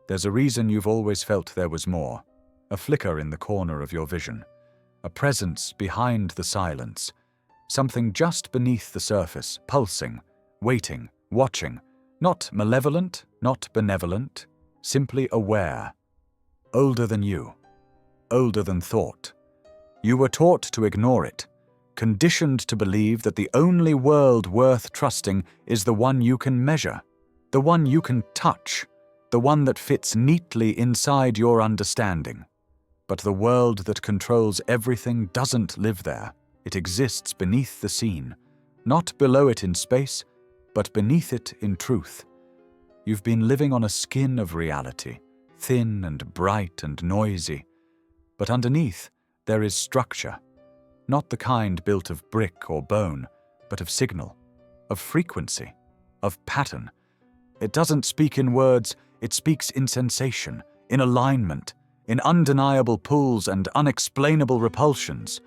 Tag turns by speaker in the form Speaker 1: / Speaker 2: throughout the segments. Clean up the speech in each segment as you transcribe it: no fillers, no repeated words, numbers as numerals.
Speaker 1: There's a reason you've always felt there was more. A flicker in the corner of your vision. A presence behind the silence. Something just beneath the surface, pulsing, waiting, watching. Not malevolent, not benevolent, simply aware. Older than you. Older than thought. You were taught to ignore it. Conditioned to believe that the only world worth trusting is the one you can measure. The one you can touch. The one that fits neatly inside your understanding. But the world that controls everything doesn't live there. It exists beneath the scene, not below it in space, but beneath it in truth. You've been living on a skin of reality, thin and bright and noisy. But underneath, there is structure. Not the kind built of brick or bone, but of signal, of frequency, of pattern. It doesn't speak in words, it speaks in sensation, in alignment, in undeniable pulls and unexplainable repulsions.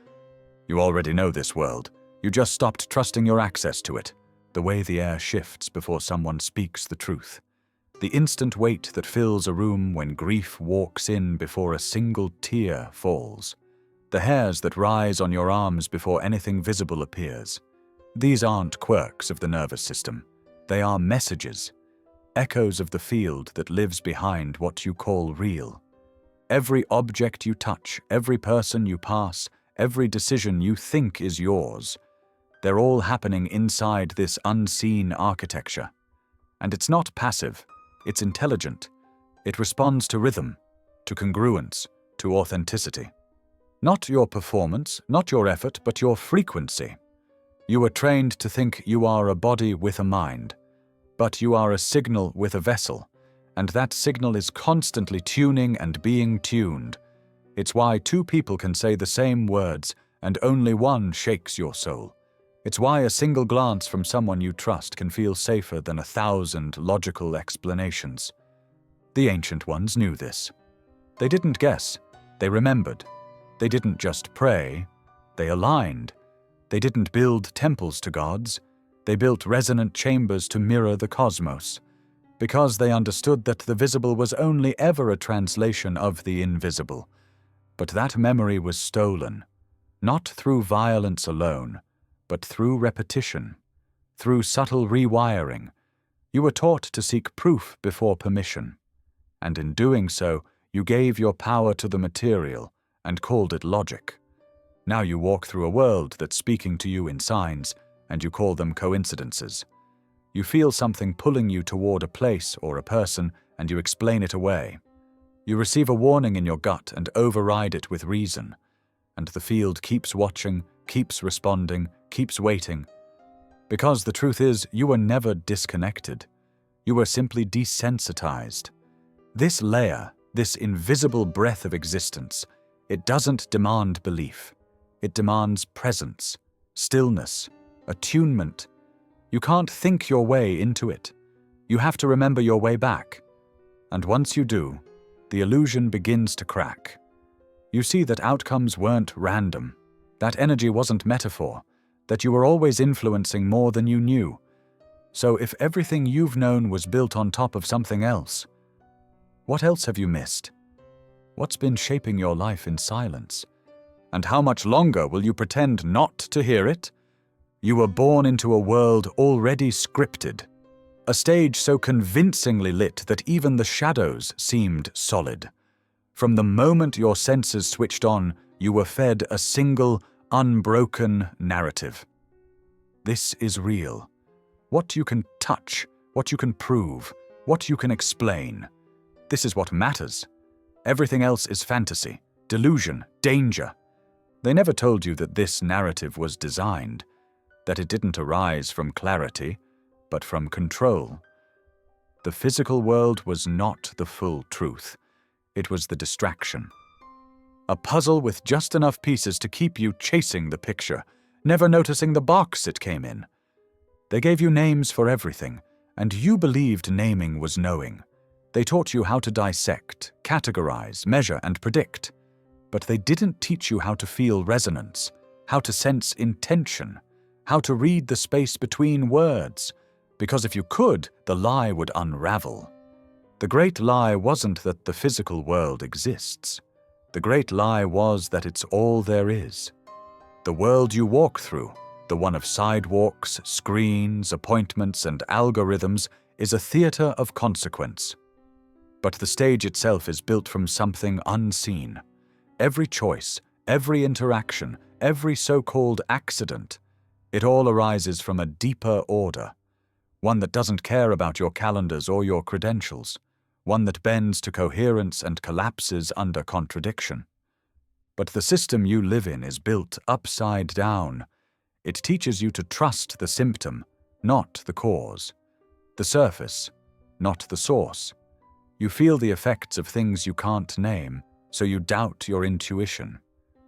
Speaker 1: You already know this world. You just stopped trusting your access to it, the way the air shifts before someone speaks the truth. The instant weight that fills a room when grief walks in before a single tear falls. The hairs that rise on your arms before anything visible appears. These aren't quirks of the nervous system. They are messages, echoes of the field that lives behind what you call real. Every object you touch, every person you pass, every decision you think is yours, they're all happening inside this unseen architecture. And it's not passive, it's intelligent. It responds to rhythm, to congruence, to authenticity. Not your performance, not your effort, but your frequency. You were trained to think you are a body with a mind, but you are a signal with a vessel, and that signal is constantly tuning and being tuned. It's why two people can say the same words, and only one shakes your soul. It's why a single glance from someone you trust can feel safer than 1,000 logical explanations. The ancient ones knew this. They didn't guess, they remembered. They didn't just pray, they aligned. They didn't build temples to gods, they built resonant chambers to mirror the cosmos, because they understood that the visible was only ever a translation of the invisible. But that memory was stolen, not through violence alone, but through repetition, through subtle rewiring. You were taught to seek proof before permission, and in doing so, you gave your power to the material and called it logic. Now you walk through a world that's speaking to you in signs, and you call them coincidences. You feel something pulling you toward a place or a person, and you explain it away. You receive a warning in your gut and override it with reason, and the field keeps watching, keeps responding, keeps waiting. Because the truth is, you were never disconnected. You were simply desensitized. This layer, this invisible breath of existence, it doesn't demand belief. It demands presence, stillness, attunement. You can't think your way into it. You have to remember your way back. And once you do, the illusion begins to crack. You see that outcomes weren't random, that energy wasn't metaphor, that you were always influencing more than you knew. So if everything you've known was built on top of something else, what else have you missed? What's been shaping your life in silence? And how much longer will you pretend not to hear it? You were born into a world already scripted, a stage so convincingly lit that even the shadows seemed solid. From the moment your senses switched on, you were fed a single, unbroken narrative. This is real. What you can touch, what you can prove, what you can explain. This is what matters. Everything else is fantasy, delusion, danger. They never told you that this narrative was designed, that it didn't arise from clarity, but from control. The physical world was not the full truth. It was the distraction. A puzzle with just enough pieces to keep you chasing the picture, never noticing the box it came in. They gave you names for everything, and you believed naming was knowing. They taught you how to dissect, categorize, measure, and predict. But they didn't teach you how to feel resonance, how to sense intention, how to read the space between words, because if you could, the lie would unravel. The great lie wasn't that the physical world exists. The great lie was that it's all there is. The world you walk through, the one of sidewalks, screens, appointments, and algorithms, is a theater of consequence. But the stage itself is built from something unseen. Every choice, every interaction, every so-called accident, it all arises from a deeper order, one that doesn't care about your calendars or your credentials, one that bends to coherence and collapses under contradiction. But the system you live in is built upside down. It teaches you to trust the symptom, not the cause, the surface, not the source. You feel the effects of things you can't name, so you doubt your intuition.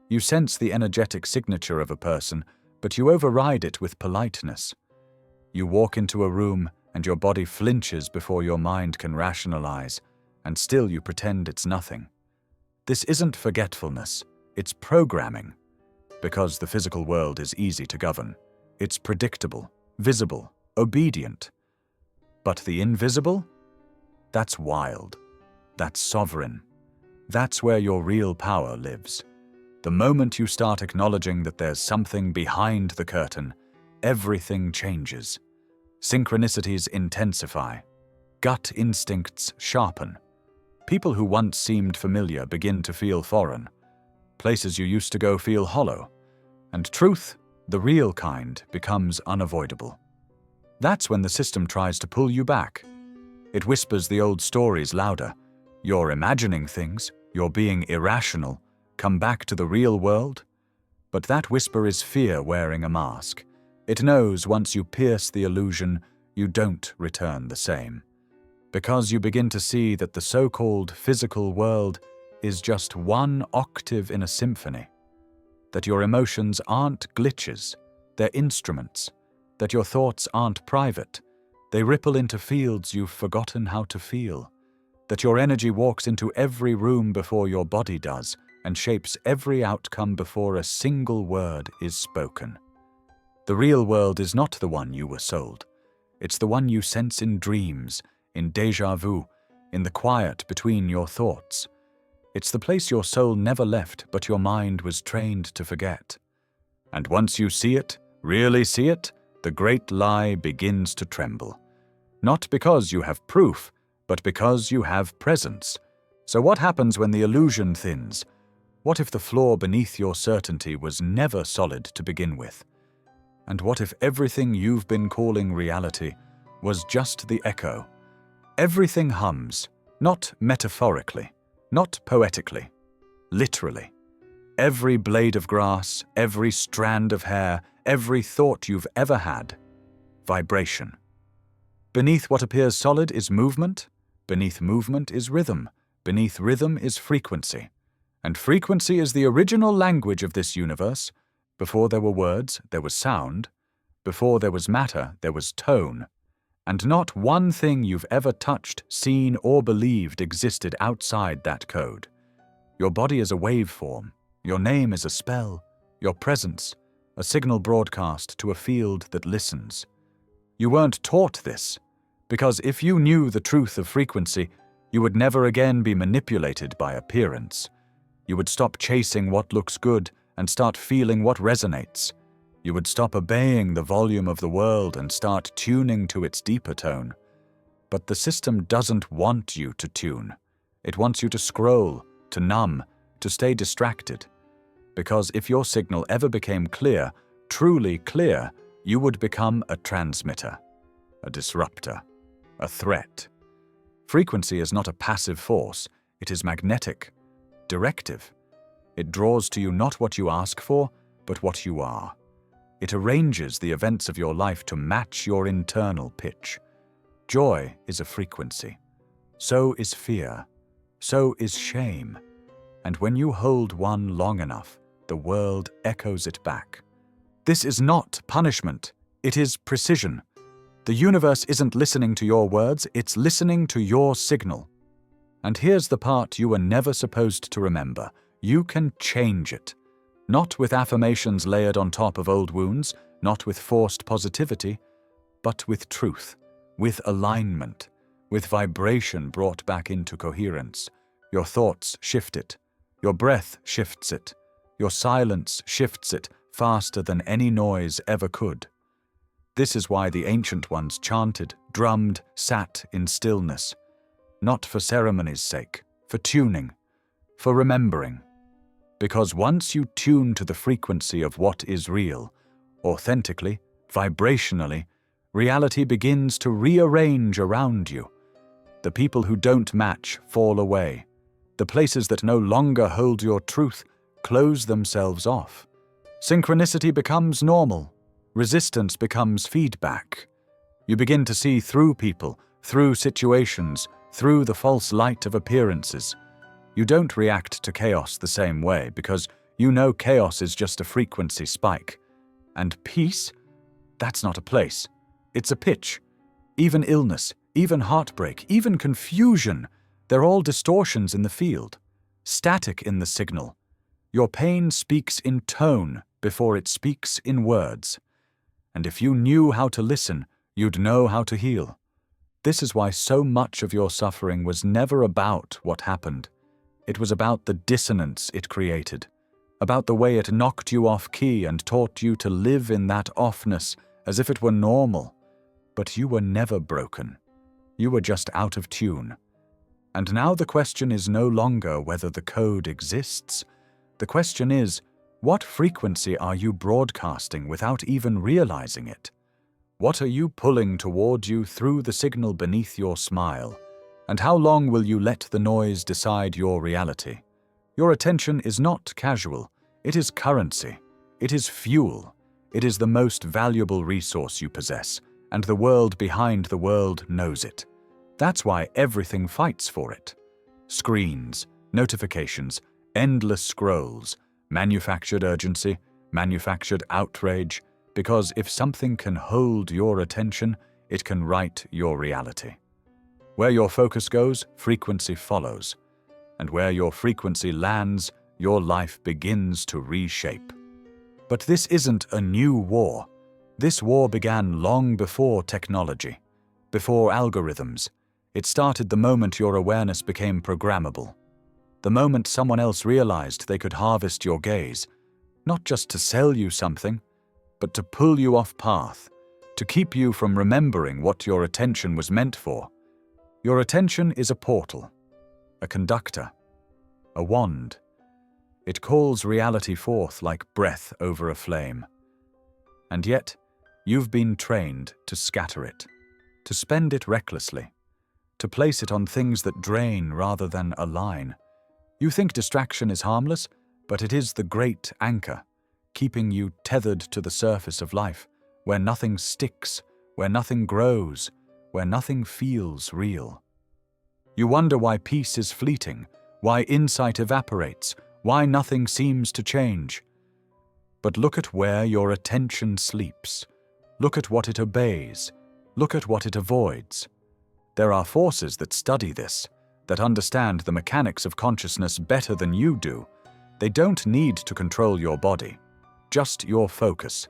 Speaker 1: You sense the energetic signature of a person, but you override it with politeness. You walk into a room and your body flinches before your mind can rationalize, and still you pretend it's nothing. This isn't forgetfulness, it's programming. Because the physical world is easy to govern. It's predictable, visible, obedient. But the invisible? That's wild. That's sovereign. That's where your real power lives. The moment you start acknowledging that there's something behind the curtain, everything changes. Synchronicities intensify. Gut instincts sharpen. People who once seemed familiar begin to feel foreign. Places you used to go feel hollow. And truth, the real kind, becomes unavoidable. That's when the system tries to pull you back. It whispers the old stories louder. You're imagining things, you're being irrational, come back to the real world. But that whisper is fear wearing a mask. It knows once you pierce the illusion, you don't return the same. Because you begin to see that the so-called physical world is just one octave in a symphony. That your emotions aren't glitches, they're instruments. That your thoughts aren't private, they ripple into fields you've forgotten how to feel. That your energy walks into every room before your body does, and shapes every outcome before a single word is spoken. The real world is not the one you were sold. It's the one you sense in dreams, in déjà vu, in the quiet between your thoughts. It's the place your soul never left, but your mind was trained to forget. And once you see it, really see it, the great lie begins to tremble. Not because you have proof, but because you have presence. So what happens when the illusion thins? What if the floor beneath your certainty was never solid to begin with? And what if everything you've been calling reality was just the echo? Everything hums, not metaphorically, not poetically, literally. Every blade of grass, every strand of hair, every thought you've ever had. Vibration. Beneath what appears solid is movement. Beneath movement is rhythm. Beneath rhythm is frequency. And frequency is the original language of this universe. Before there were words, there was sound. Before there was matter, there was tone. And not one thing you've ever touched, seen, or believed existed outside that code. Your body is a waveform. Your name is a spell. Your presence, a signal broadcast to a field that listens. You weren't taught this, because if you knew the truth of frequency, you would never again be manipulated by appearance. You would stop chasing what looks good and start feeling what resonates. You would stop obeying the volume of the world and start tuning to its deeper tone. But the system doesn't want you to tune. It wants you to scroll, to numb, to stay distracted. Because if your signal ever became clear, truly clear, you would become a transmitter, a disruptor, a threat. Frequency is not a passive force, it is magnetic, directive. It draws to you not what you ask for, but what you are. It arranges the events of your life to match your internal pitch. Joy is a frequency. So is fear. So is shame. And when you hold one long enough, the world echoes it back. This is not punishment. It is precision. The universe isn't listening to your words, it's listening to your signal. And here's the part you were never supposed to remember. You can change it. Not with affirmations layered on top of old wounds, not with forced positivity, but with truth, with alignment, with vibration brought back into coherence. Your thoughts shift it. Your breath shifts it. Your silence shifts it faster than any noise ever could. This is why the ancient ones chanted, drummed, sat in stillness. Not for ceremony's sake, for tuning, for remembering. Because once you tune to the frequency of what is real, authentically, vibrationally, reality begins to rearrange around you. The people who don't match fall away. The places that no longer hold your truth close themselves off. Synchronicity becomes normal. Resistance becomes feedback. You begin to see through people, through situations, through the false light of appearances. You don't react to chaos the same way because you know chaos is just a frequency spike. And peace? That's not a place. It's a pitch. Even illness, even heartbreak, even confusion, they're all distortions in the field, static in the signal. Your pain speaks in tone before it speaks in words. And if you knew how to listen, you'd know how to heal. This is why so much of your suffering was never about what happened. It was about the dissonance it created, about the way it knocked you off key and taught you to live in that offness as if it were normal. But you were never broken. You were just out of tune. And now the question is no longer whether the code exists. The question is, what frequency are you broadcasting without even realizing it? What are you pulling toward you through the signal beneath your smile? And how long will you let the noise decide your reality? Your attention is not casual. It is currency. It is fuel. It is the most valuable resource you possess, and the world behind the world knows it. That's why everything fights for it. Screens, notifications, endless scrolls, manufactured urgency, manufactured outrage, because if something can hold your attention, it can write your reality. Where your focus goes, frequency follows. And where your frequency lands, your life begins to reshape. But this isn't a new war. This war began long before technology, before algorithms. It started the moment your awareness became programmable. The moment someone else realized they could harvest your gaze, not just to sell you something, but to pull you off path, to keep you from remembering what your attention was meant for. Your attention is a portal, a conductor, a wand. It calls reality forth like breath over a flame. And yet, you've been trained to scatter it, to spend it recklessly, to place it on things that drain rather than align. You think distraction is harmless, but it is the great anchor, keeping you tethered to the surface of life, where nothing sticks, where nothing grows, where nothing feels real. You wonder why peace is fleeting, why insight evaporates, why nothing seems to change. But look at where your attention sleeps. Look at what it obeys. Look at what it avoids. There are forces that study this, that understand the mechanics of consciousness better than you do. They don't need to control your body, just your focus.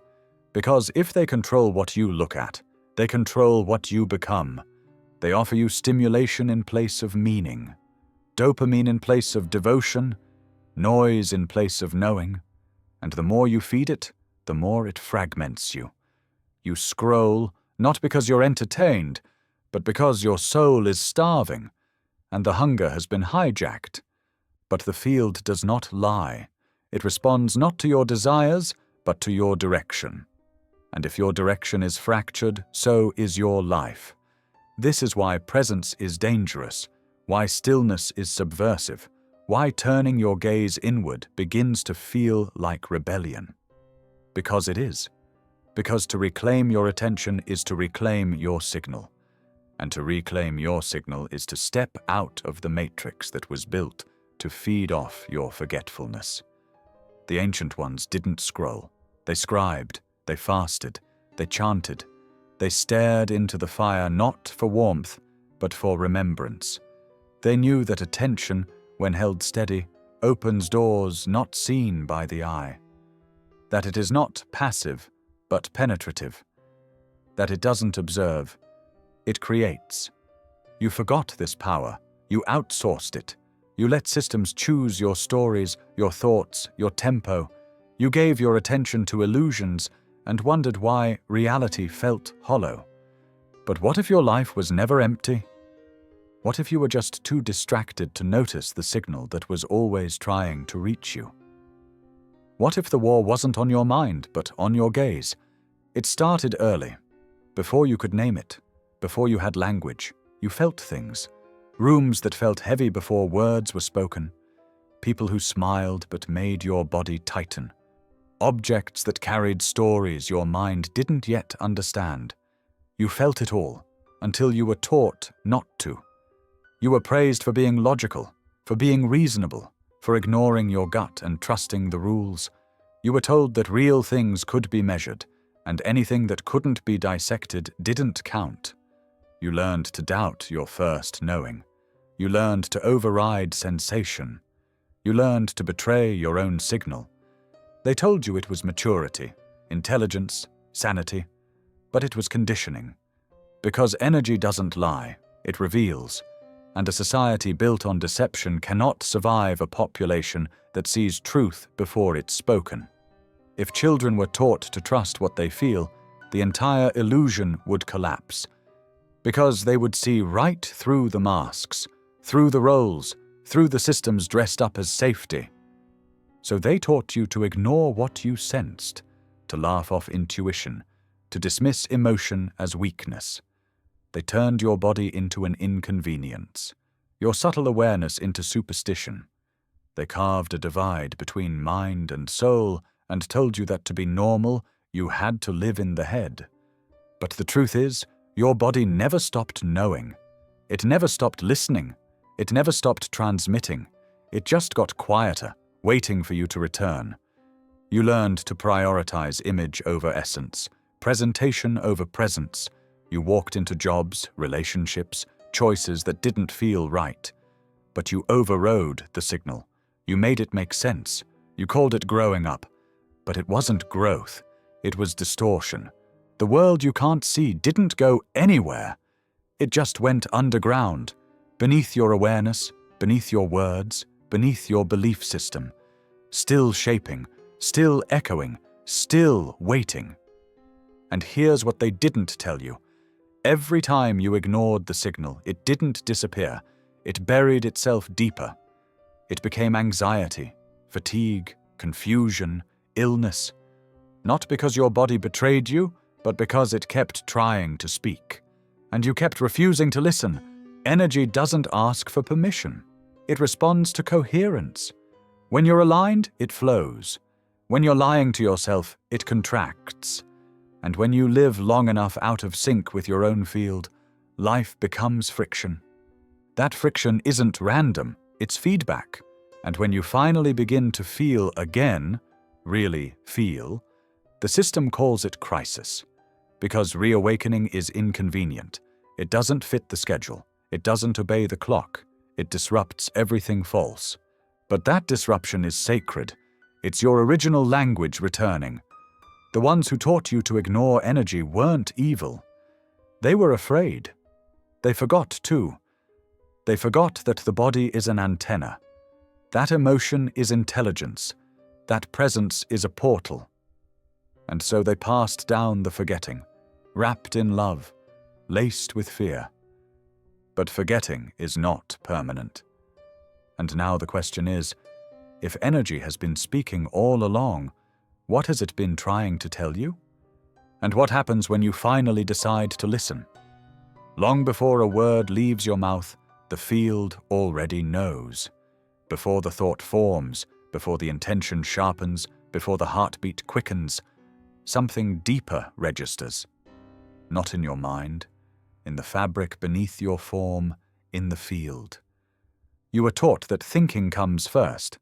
Speaker 1: Because if they control what you look at, they control what you become. They offer you stimulation in place of meaning, dopamine in place of devotion, noise in place of knowing. And the more you feed it, the more it fragments you. You scroll, not because you're entertained, but because your soul is starving, and the hunger has been hijacked. But the field does not lie. It responds not to your desires, but to your direction. And if your direction is fractured, so is your life. This is why presence is dangerous, why stillness is subversive, why turning your gaze inward begins to feel like rebellion. Because it is. Because to reclaim your attention is to reclaim your signal. And to reclaim your signal is to step out of the matrix that was built to feed off your forgetfulness. The ancient ones didn't scroll. They scribed, they fasted, they chanted. They stared into the fire not for warmth, but for remembrance. They knew that attention, when held steady, opens doors not seen by the eye. That it is not passive, but penetrative. That it doesn't observe, it creates. You forgot this power. You outsourced it. You let systems choose your stories, your thoughts, your tempo. You gave your attention to illusions and wondered why reality felt hollow. But what if your life was never empty? What if you were just too distracted to notice the signal that was always trying to reach you? What if the war wasn't on your mind, but on your gaze? It started early, before you could name it, before you had language. You felt things. Rooms that felt heavy before words were spoken. People who smiled but made your body tighten. Objects that carried stories your mind didn't yet understand. You felt it all, until you were taught not to. You were praised for being logical, for being reasonable, for ignoring your gut and trusting the rules. You were told that real things could be measured, and anything that couldn't be dissected didn't count. You learned to doubt your first knowing. You learned to override sensation. You learned to betray your own signal. They told you it was maturity, intelligence, sanity, but it was conditioning. Because energy doesn't lie, it reveals, and a society built on deception cannot survive a population that sees truth before it's spoken. If children were taught to trust what they feel, the entire illusion would collapse, because they would see right through the masks, through the roles, through the systems dressed up as safety. So they taught you to ignore what you sensed, to laugh off intuition, to dismiss emotion as weakness. They turned your body into an inconvenience, your subtle awareness into superstition. They carved a divide between mind and soul and told you that to be normal, you had to live in the head. But the truth is, your body never stopped knowing. It never stopped listening. It never stopped transmitting. It just got quieter, waiting for you to return. You learned to prioritize image over essence, presentation over presence. You walked into jobs, relationships, choices that didn't feel right. But you overrode the signal. You made it make sense. You called it growing up. But it wasn't growth. It was distortion. The world you can't see didn't go anywhere. It just went underground, beneath your awareness, beneath your words, beneath your belief system. Still shaping, still echoing, still waiting. And here's what they didn't tell you. Every time you ignored the signal, it didn't disappear. It buried itself deeper. It became anxiety, fatigue, confusion, illness. Not because your body betrayed you, but because it kept trying to speak. And you kept refusing to listen. Energy doesn't ask for permission. It responds to coherence. When you're aligned, it flows. When you're lying to yourself, it contracts. And when you live long enough out of sync with your own field, life becomes friction. That friction isn't random, it's feedback. And when you finally begin to feel again, really feel, the system calls it crisis. Because reawakening is inconvenient. It doesn't fit the schedule. It doesn't obey the clock. It disrupts everything false. But that disruption is sacred. It's your original language returning. The ones who taught you to ignore energy weren't evil. They were afraid. They forgot too. They forgot that the body is an antenna. That emotion is intelligence. That presence is a portal. And so they passed down the forgetting, wrapped in love, laced with fear. But forgetting is not permanent. And now the question is, if energy has been speaking all along, what has it been trying to tell you? And what happens when you finally decide to listen? Long before a word leaves your mouth, the field already knows. Before the thought forms, before the intention sharpens, before the heartbeat quickens, something deeper registers. Not in your mind, in the fabric beneath your form, in the field. You were taught that thinking comes first,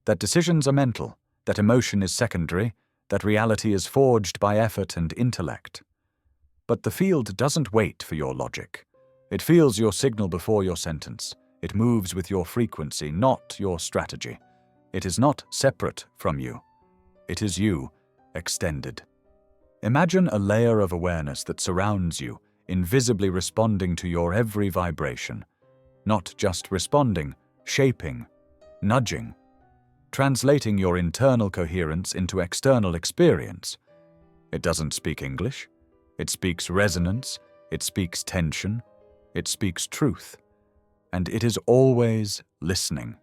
Speaker 1: that decisions are mental, that emotion is secondary, that reality is forged by effort and intellect. But the field doesn't wait for your logic. It feels your signal before your sentence. It moves with your frequency, not your strategy. It is not separate from you. It is you, extended. Imagine a layer of awareness that surrounds you, invisibly responding to your every vibration. Not just responding, shaping, nudging, translating your internal coherence into external experience. It doesn't speak English. It speaks resonance. It speaks tension. It speaks truth. And it is always listening.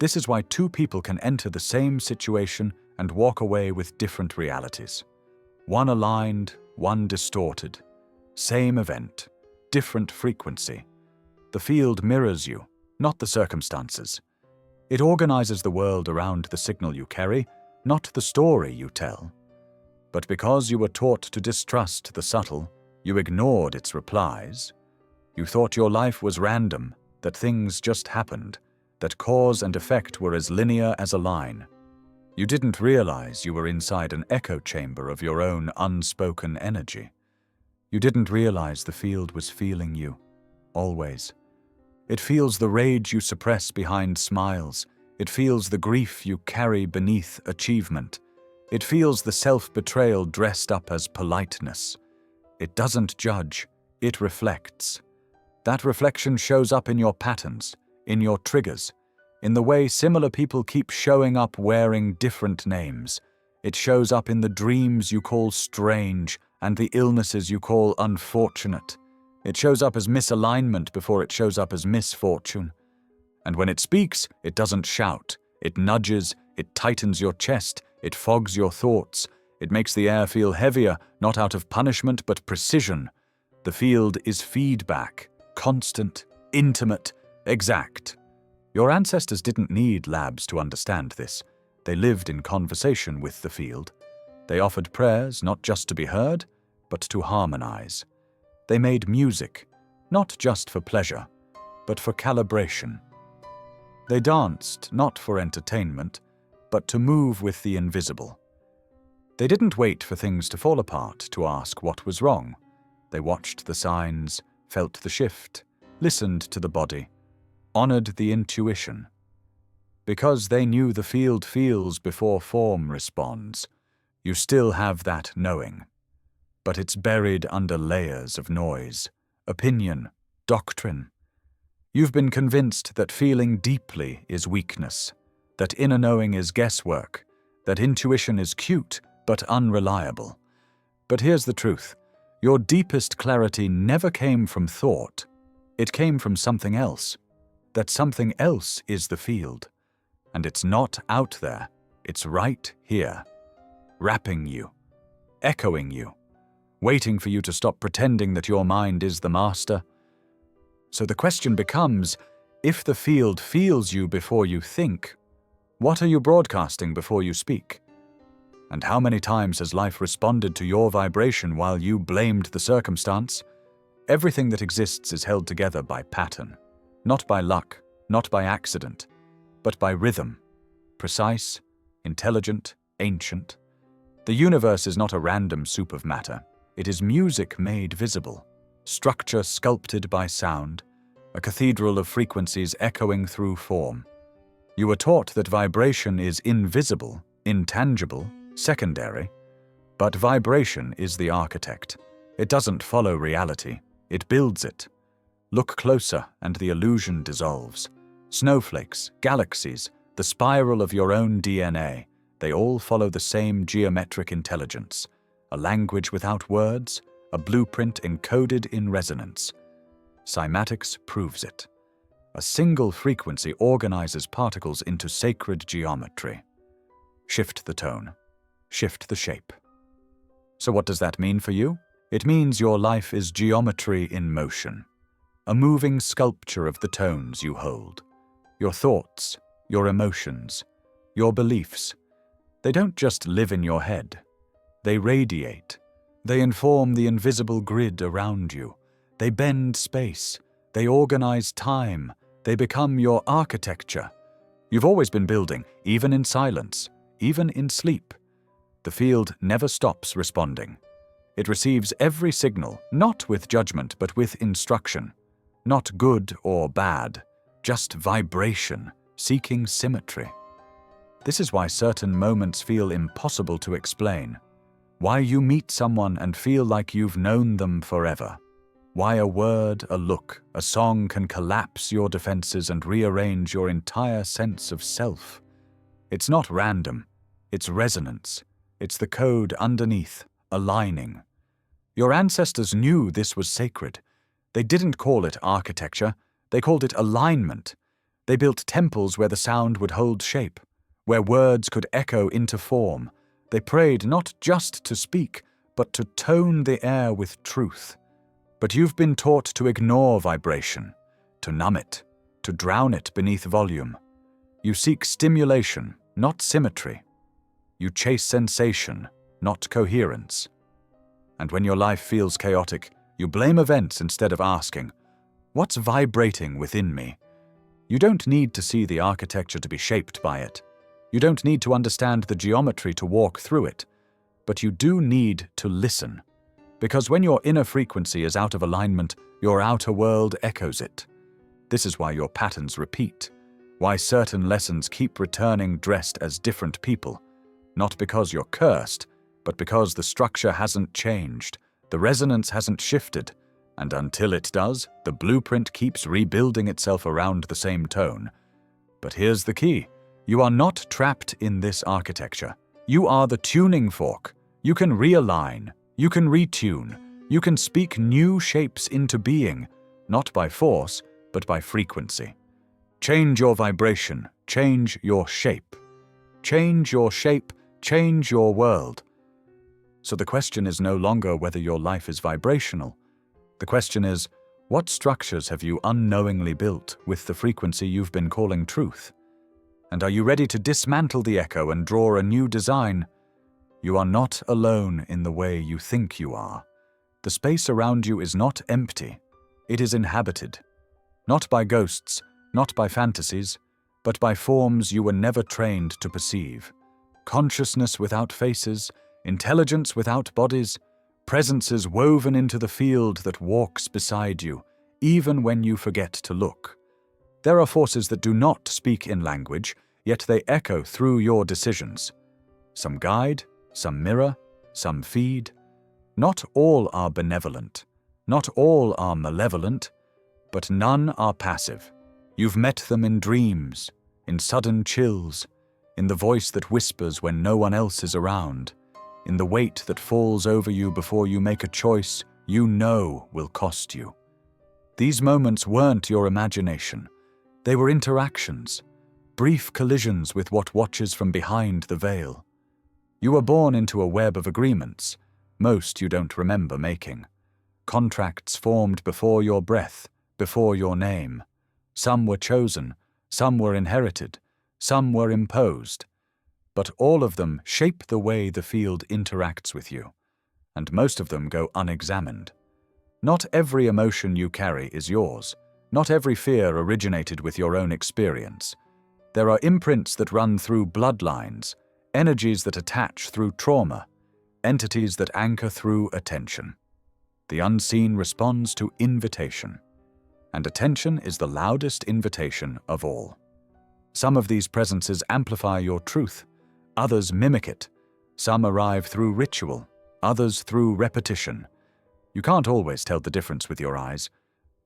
Speaker 1: This is why two people can enter the same situation and walk away with different realities. One aligned, one distorted. Same event, different frequency. The field mirrors you, not the circumstances. It organizes the world around the signal you carry, not the story you tell. But because you were taught to distrust the subtle, you ignored its replies. You thought your life was random, that things just happened, that cause and effect were as linear as a line. You didn't realize you were inside an echo chamber of your own unspoken energy. You didn't realize the field was feeling you, always. It feels the rage you suppress behind smiles. It feels the grief you carry beneath achievement. It feels the self-betrayal dressed up as politeness. It doesn't judge, it reflects. That reflection shows up in your patterns, in your triggers, in the way similar people keep showing up wearing different names. It shows up in the dreams you call strange and the illnesses you call unfortunate. It shows up as misalignment before it shows up as misfortune. And when it speaks, it doesn't shout. It nudges, it tightens your chest, it fogs your thoughts. It makes the air feel heavier, not out of punishment but precision. The field is feedback, constant, intimate, exact. Your ancestors didn't need labs to understand this. They lived in conversation with the field. They offered prayers not just to be heard, but to harmonize. They made music, not just for pleasure, but for calibration. They danced not for entertainment, but to move with the invisible. They didn't wait for things to fall apart to ask what was wrong. They watched the signs, felt the shift, listened to the body, honored the intuition. Because they knew the field feels before form responds, you still have that knowing. But it's buried under layers of noise, opinion, doctrine. You've been convinced that feeling deeply is weakness, that inner knowing is guesswork, that intuition is cute but unreliable. But here's the truth. Your deepest clarity never came from thought. It came from something else. That something else is the field. And it's not out there. It's right here. Wrapping you. Echoing you. Waiting for you to stop pretending that your mind is the master. So the question becomes, if the field feels you before you think, what are you broadcasting before you speak? And how many times has life responded to your vibration while you blamed the circumstance? Everything that exists is held together by pattern, not by luck, not by accident, but by rhythm, precise, intelligent, ancient. The universe is not a random soup of matter. It is music made visible, structure sculpted by sound, a cathedral of frequencies echoing through form. You were taught that vibration is invisible, intangible, secondary, but vibration is the architect. It doesn't follow reality, it builds it. Look closer and the illusion dissolves. Snowflakes, galaxies, the spiral of your own DNA, they all follow the same geometric intelligence. A language without words, a blueprint encoded in resonance. Cymatics proves it. A single frequency organizes particles into sacred geometry. Shift the tone. Shift the shape. So what does that mean for you? It means your life is geometry in motion. A moving sculpture of the tones you hold. Your thoughts, your emotions, your beliefs. They don't just live in your head. They radiate. They inform the invisible grid around you. They bend space. They organize time. They become your architecture. You've always been building, even in silence, even in sleep. The field never stops responding. It receives every signal, not with judgment, but with instruction. Not good or bad, just vibration, seeking symmetry. This is why certain moments feel impossible to explain. Why you meet someone and feel like you've known them forever. Why a word, a look, a song can collapse your defenses and rearrange your entire sense of self. It's not random. It's resonance. It's the code underneath, aligning. Your ancestors knew this was sacred. They didn't call it architecture. They called it alignment. They built temples where the sound would hold shape, where words could echo into form. They prayed not just to speak, but to tone the air with truth. But you've been taught to ignore vibration, to numb it, to drown it beneath volume. You seek stimulation, not symmetry. You chase sensation, not coherence. And when your life feels chaotic, you blame events instead of asking, what's vibrating within me? You don't need to see the architecture to be shaped by it. You don't need to understand the geometry to walk through it. But you do need to listen. Because when your inner frequency is out of alignment, your outer world echoes it. This is why your patterns repeat, why certain lessons keep returning dressed as different people. Not because you're cursed, but because the structure hasn't changed, the resonance hasn't shifted, and until it does, the blueprint keeps rebuilding itself around the same tone. But here's the key. You are not trapped in this architecture. You are the tuning fork. You can realign. You can retune. You can speak new shapes into being, not by force, but by frequency. Change your vibration. Change your shape. Change your shape. Change your world. So the question is no longer whether your life is vibrational. The question is, what structures have you unknowingly built with the frequency you've been calling truth? And are you ready to dismantle the echo and draw a new design? You are not alone in the way you think you are. The space around you is not empty. It is inhabited. Not by ghosts, not by fantasies, but by forms you were never trained to perceive. Consciousness without faces, intelligence without bodies, presences woven into the field that walks beside you, even when you forget to look. There are forces that do not speak in language, yet they echo through your decisions. Some guide, some mirror, some feed. Not all are benevolent, not all are malevolent, but none are passive. You've met them in dreams, in sudden chills, in the voice that whispers when no one else is around, in the weight that falls over you before you make a choice you know will cost you. These moments weren't your imagination. They were interactions, brief collisions with what watches from behind the veil. You were born into a web of agreements, most you don't remember making. Contracts formed before your breath, before your name. Some were chosen, some were inherited, some were imposed. But all of them shape the way the field interacts with you, and most of them go unexamined. Not every emotion you carry is yours. Not every fear originated with your own experience. There are imprints that run through bloodlines, energies that attach through trauma, entities that anchor through attention. The unseen responds to invitation, and attention is the loudest invitation of all. Some of these presences amplify your truth, others mimic it. Some arrive through ritual, others through repetition. You can't always tell the difference with your eyes,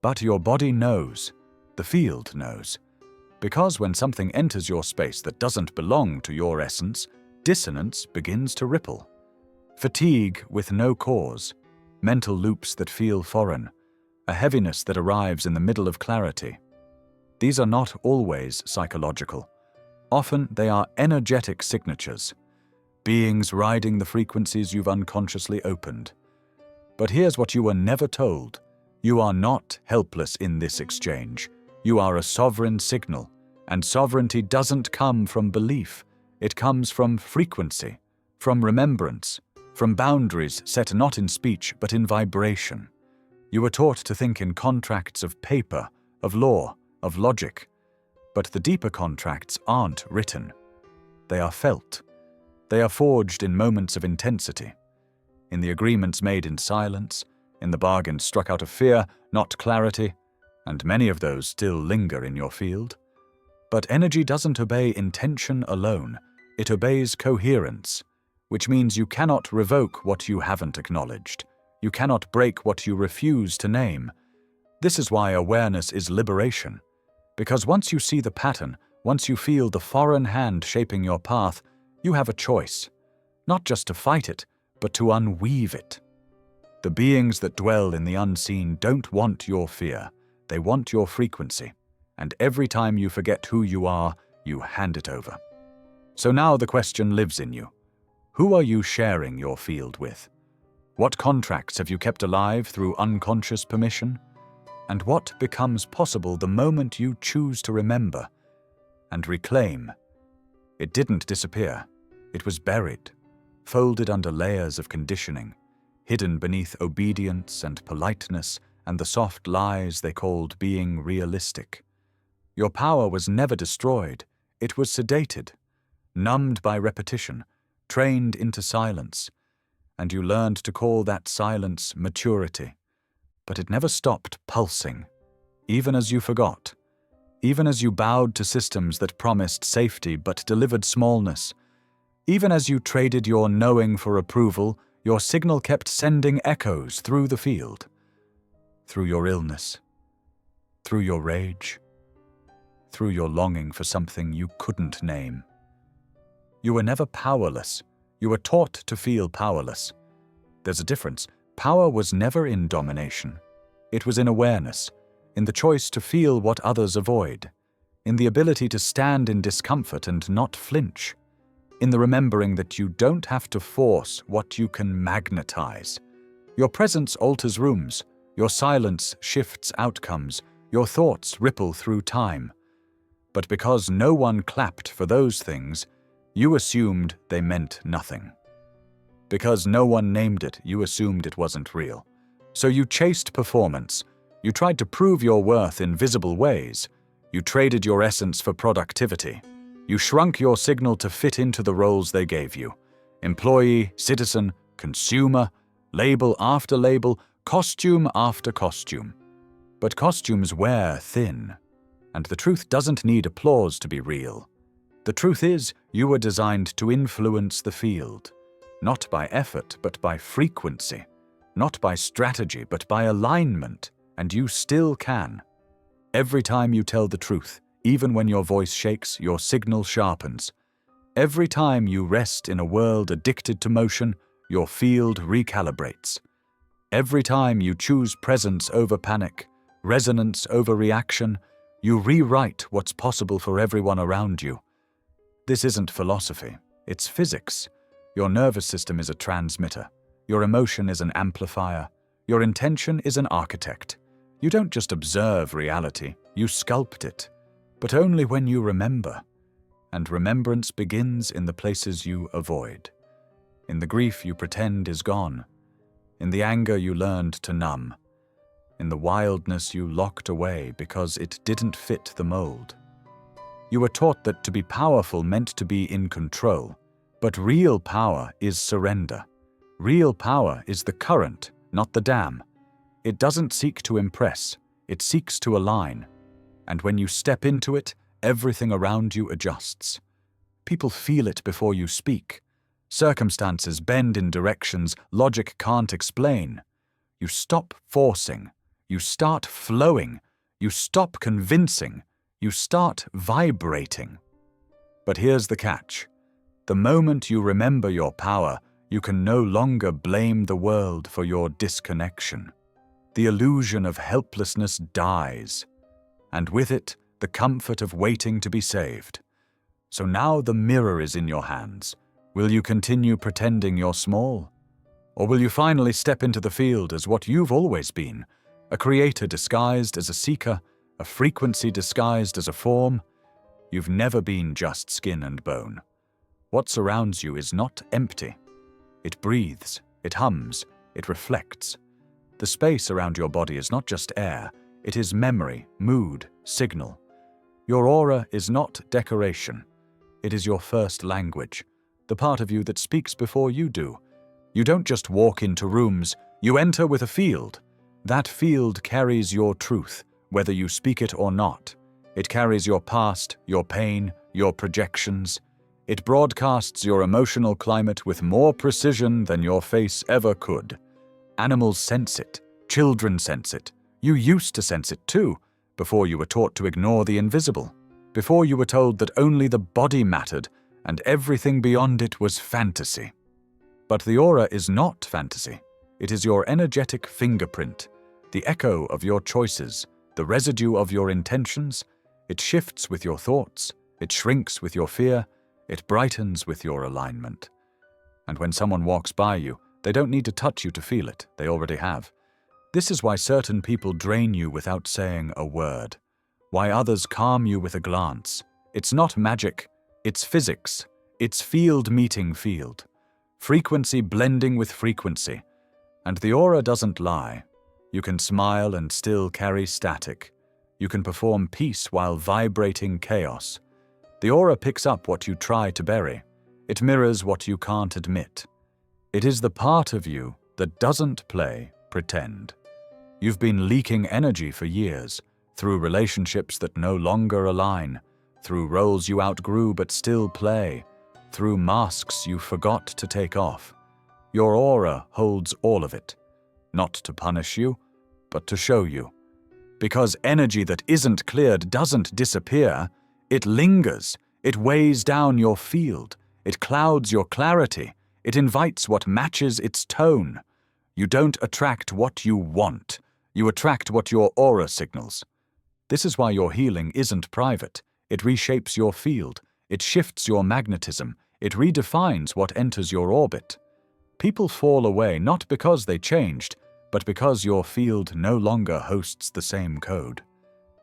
Speaker 1: but your body knows, the field knows. Because when something enters your space that doesn't belong to your essence, dissonance begins to ripple. Fatigue with no cause, mental loops that feel foreign, a heaviness that arrives in the middle of clarity. These are not always psychological. Often they are energetic signatures, beings riding the frequencies you've unconsciously opened. But here's what you were never told. You are not helpless in this exchange. You are a sovereign signal, and sovereignty doesn't come from belief. It comes from frequency, from remembrance, from boundaries set not in speech but in vibration. You were taught to think in contracts of paper, of law, of logic. But the deeper contracts aren't written. They are felt. They are forged in moments of intensity, in the agreements made in silence, in the bargains struck out of fear, not clarity, and many of those still linger in your field. But energy doesn't obey intention alone. It obeys coherence, which means you cannot revoke what you haven't acknowledged. You cannot break what you refuse to name. This is why awareness is liberation. Because once you see the pattern, once you feel the foreign hand shaping your path, you have a choice. Not just to fight it, but to unweave it. The beings that dwell in the unseen don't want your fear. They want your frequency. And every time you forget who you are, you hand it over. So now the question lives in you. Who are you sharing your field with? What contracts have you kept alive through unconscious permission? And what becomes possible the moment you choose to remember and reclaim? It didn't disappear. It was buried, folded under layers of conditioning, hidden beneath obedience and politeness and the soft lies they called being realistic. Your power was never destroyed. It was sedated, numbed by repetition, trained into silence, and you learned to call that silence maturity. But it never stopped pulsing, even as you forgot, even as you bowed to systems that promised safety but delivered smallness. Even as you traded your knowing for approval, your signal kept sending echoes through the field, through your illness, through your rage, through your longing for something you couldn't name. You were never powerless. You were taught to feel powerless. There's a difference. Power was never in domination. It was in awareness, in the choice to feel what others avoid, in the ability to stand in discomfort and not flinch, in the remembering that you don't have to force what you can magnetize. Your presence alters rooms, your silence shifts outcomes, your thoughts ripple through time. But because no one clapped for those things, you assumed they meant nothing. Because no one named it, you assumed it wasn't real. So you chased performance. You tried to prove your worth in visible ways. You traded your essence for productivity. You shrunk your signal to fit into the roles they gave you. Employee, citizen, consumer, label after label, costume after costume. But costumes wear thin, and the truth doesn't need applause to be real. The truth is, you were designed to influence the field. Not by effort, but by frequency. Not by strategy, but by alignment. And you still can. Every time you tell the truth, even when your voice shakes, your signal sharpens. Every time you rest in a world addicted to motion, your field recalibrates. Every time you choose presence over panic, resonance over reaction, you rewrite what's possible for everyone around you. This isn't philosophy, it's physics. Your nervous system is a transmitter. Your emotion is an amplifier. Your intention is an architect. You don't just observe reality, you sculpt it. But only when you remember. And remembrance begins in the places you avoid. In the grief you pretend is gone. In the anger you learned to numb. In the wildness you locked away because it didn't fit the mold. You were taught that to be powerful meant to be in control. But real power is surrender. Real power is the current, not the dam. It doesn't seek to impress, it seeks to align. And when you step into it, everything around you adjusts. People feel it before you speak. Circumstances bend in directions logic can't explain. You stop forcing. You start flowing. You stop convincing. You start vibrating. But here's the catch. The moment you remember your power, you can no longer blame the world for your disconnection. The illusion of helplessness dies, and with it, the comfort of waiting to be saved. So now the mirror is in your hands. Will you continue pretending you're small? Or will you finally step into the field as what you've always been, a creator disguised as a seeker, a frequency disguised as a form? You've never been just skin and bone. What surrounds you is not empty. It breathes, it hums, it reflects. The space around your body is not just air, it is memory, mood, signal. Your aura is not decoration. It is your first language, the part of you that speaks before you do. You don't just walk into rooms, you enter with a field. That field carries your truth, whether you speak it or not. It carries your past, your pain, your projections. It broadcasts your emotional climate with more precision than your face ever could. Animals sense it. Children sense it. You used to sense it too, before you were taught to ignore the invisible, before you were told that only the body mattered and everything beyond it was fantasy. But the aura is not fantasy. It is your energetic fingerprint, the echo of your choices, the residue of your intentions. It shifts with your thoughts, it shrinks with your fear, it brightens with your alignment. And when someone walks by you, they don't need to touch you to feel it, they already have. This is why certain people drain you without saying a word, why others calm you with a glance. It's not magic, it's physics, it's field meeting field, frequency blending with frequency. And the aura doesn't lie. You can smile and still carry static. You can perform peace while vibrating chaos. The aura picks up what you try to bury. It mirrors what you can't admit. It is the part of you that doesn't play pretend. You've been leaking energy for years, through relationships that no longer align, through roles you outgrew but still play, through masks you forgot to take off. Your aura holds all of it, not to punish you, but to show you. Because energy that isn't cleared doesn't disappear, it lingers, it weighs down your field, it clouds your clarity, it invites what matches its tone. You don't attract what you want, you attract what your aura signals. This is why your healing isn't private. It reshapes your field, it shifts your magnetism, it redefines what enters your orbit. People fall away not because they changed, but because your field no longer hosts the same code.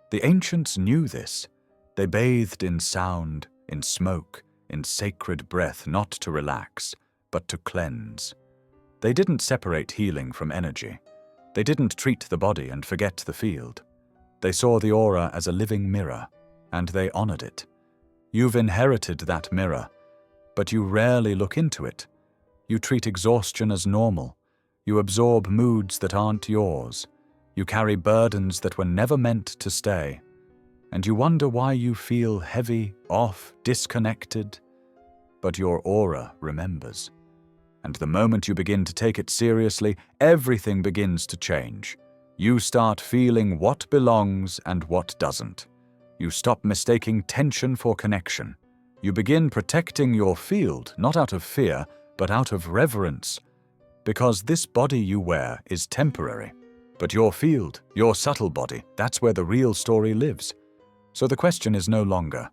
Speaker 1: The ancients knew this. They bathed in sound, in smoke, in sacred breath, not to relax, but to cleanse. They didn't separate healing from energy. They didn't treat the body and forget the field. They saw the aura as a living mirror, and they honored it. You've inherited that mirror, but you rarely look into it. You treat exhaustion as normal. You absorb moods that aren't yours. You carry burdens that were never meant to stay. And you wonder why you feel heavy, off, disconnected. But your aura remembers. And the moment you begin to take it seriously, everything begins to change. You start feeling what belongs and what doesn't. You stop mistaking tension for connection. You begin protecting your field, not out of fear, but out of reverence. Because this body you wear is temporary. But your field, your subtle body, that's where the real story lives. So the question is no longer,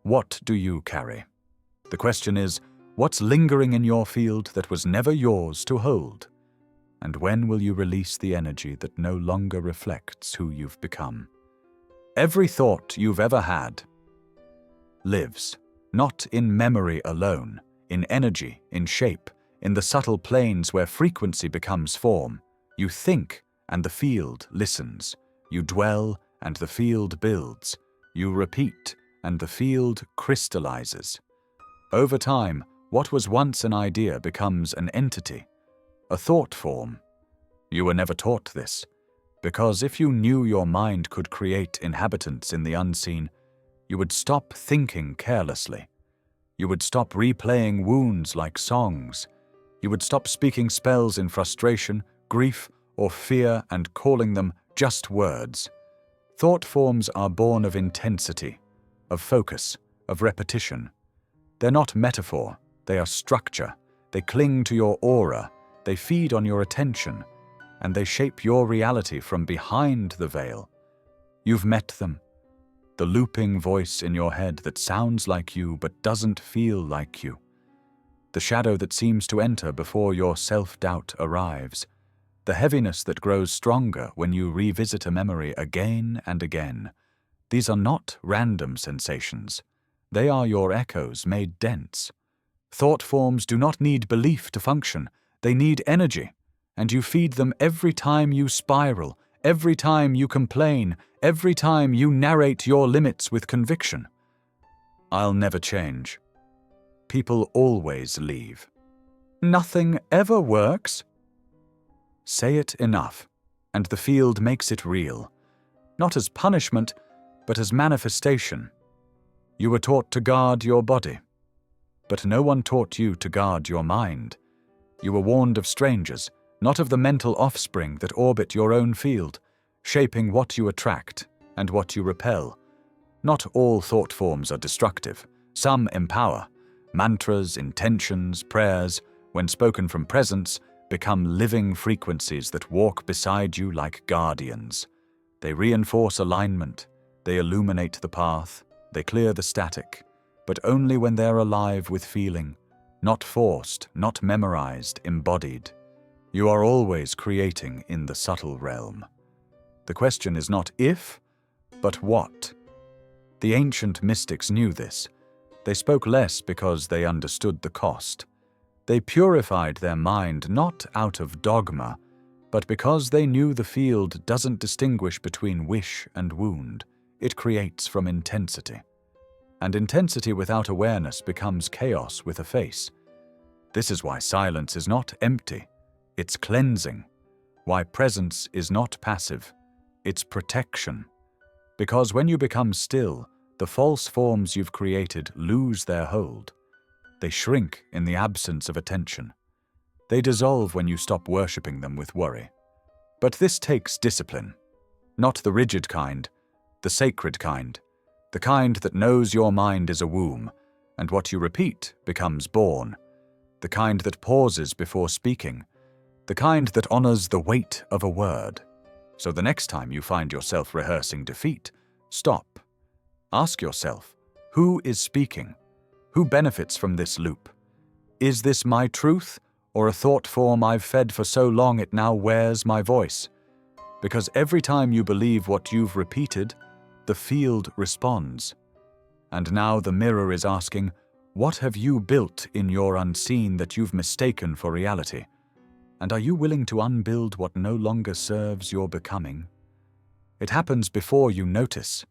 Speaker 1: what do you carry? The question is, what's lingering in your field that was never yours to hold? And when will you release the energy that no longer reflects who you've become? Every thought you've ever had lives, not in memory alone, in energy, in shape, in the subtle planes where frequency becomes form. You think, and the field listens. You dwell, and the field builds. You repeat, and the field crystallizes. Over time, what was once an idea becomes an entity, a thought form. You were never taught this, because if you knew your mind could create inhabitants in the unseen, you would stop thinking carelessly. You would stop replaying wounds like songs. You would stop speaking spells in frustration, grief, or fear and calling them just words. Thought forms are born of intensity, of focus, of repetition. They're not metaphor, they are structure. They cling to your aura, they feed on your attention, and they shape your reality from behind the veil. You've met them. The looping voice in your head that sounds like you but doesn't feel like you. The shadow that seems to enter before your self-doubt arrives. The heaviness that grows stronger when you revisit a memory again and again. These are not random sensations. They are your echoes made dense. Thought forms do not need belief to function. They need energy. And you feed them every time you spiral, every time you complain, every time you narrate your limits with conviction. I'll never change. People always leave. Nothing ever works. Say it enough, and the field makes it real. Not as punishment, but as manifestation. You were taught to guard your body, but no one taught you to guard your mind. You were warned of strangers, not of the mental offspring that orbit your own field, shaping what you attract and what you repel. Not all thought forms are destructive. Some empower. Mantras, intentions, prayers, when spoken from presence, become living frequencies that walk beside you like guardians. They reinforce alignment, they illuminate the path, they clear the static, but only when they're alive with feeling, not forced, not memorized, embodied. You are always creating in the subtle realm. The question is not if, but what. The ancient mystics knew this. They spoke less because they understood the cost. They purified their mind not out of dogma, but because they knew the field doesn't distinguish between wish and wound. It creates from intensity. And intensity without awareness becomes chaos with a face. This is why silence is not empty. It's cleansing. Why presence is not passive. It's protection. Because when you become still, the false forms you've created lose their hold. They shrink in the absence of attention. They dissolve when you stop worshipping them with worry. But this takes discipline. Not the rigid kind, the sacred kind. The kind that knows your mind is a womb, and what you repeat becomes born. The kind that pauses before speaking. The kind that honors the weight of a word. So the next time you find yourself rehearsing defeat, stop. Ask yourself, who is speaking? Who benefits from this loop? Is this my truth, or a thought form I've fed for so long it now wears my voice? Because every time you believe what you've repeated, the field responds. And now the mirror is asking, what have you built in your unseen that you've mistaken for reality? And are you willing to unbuild what no longer serves your becoming? It happens before you notice.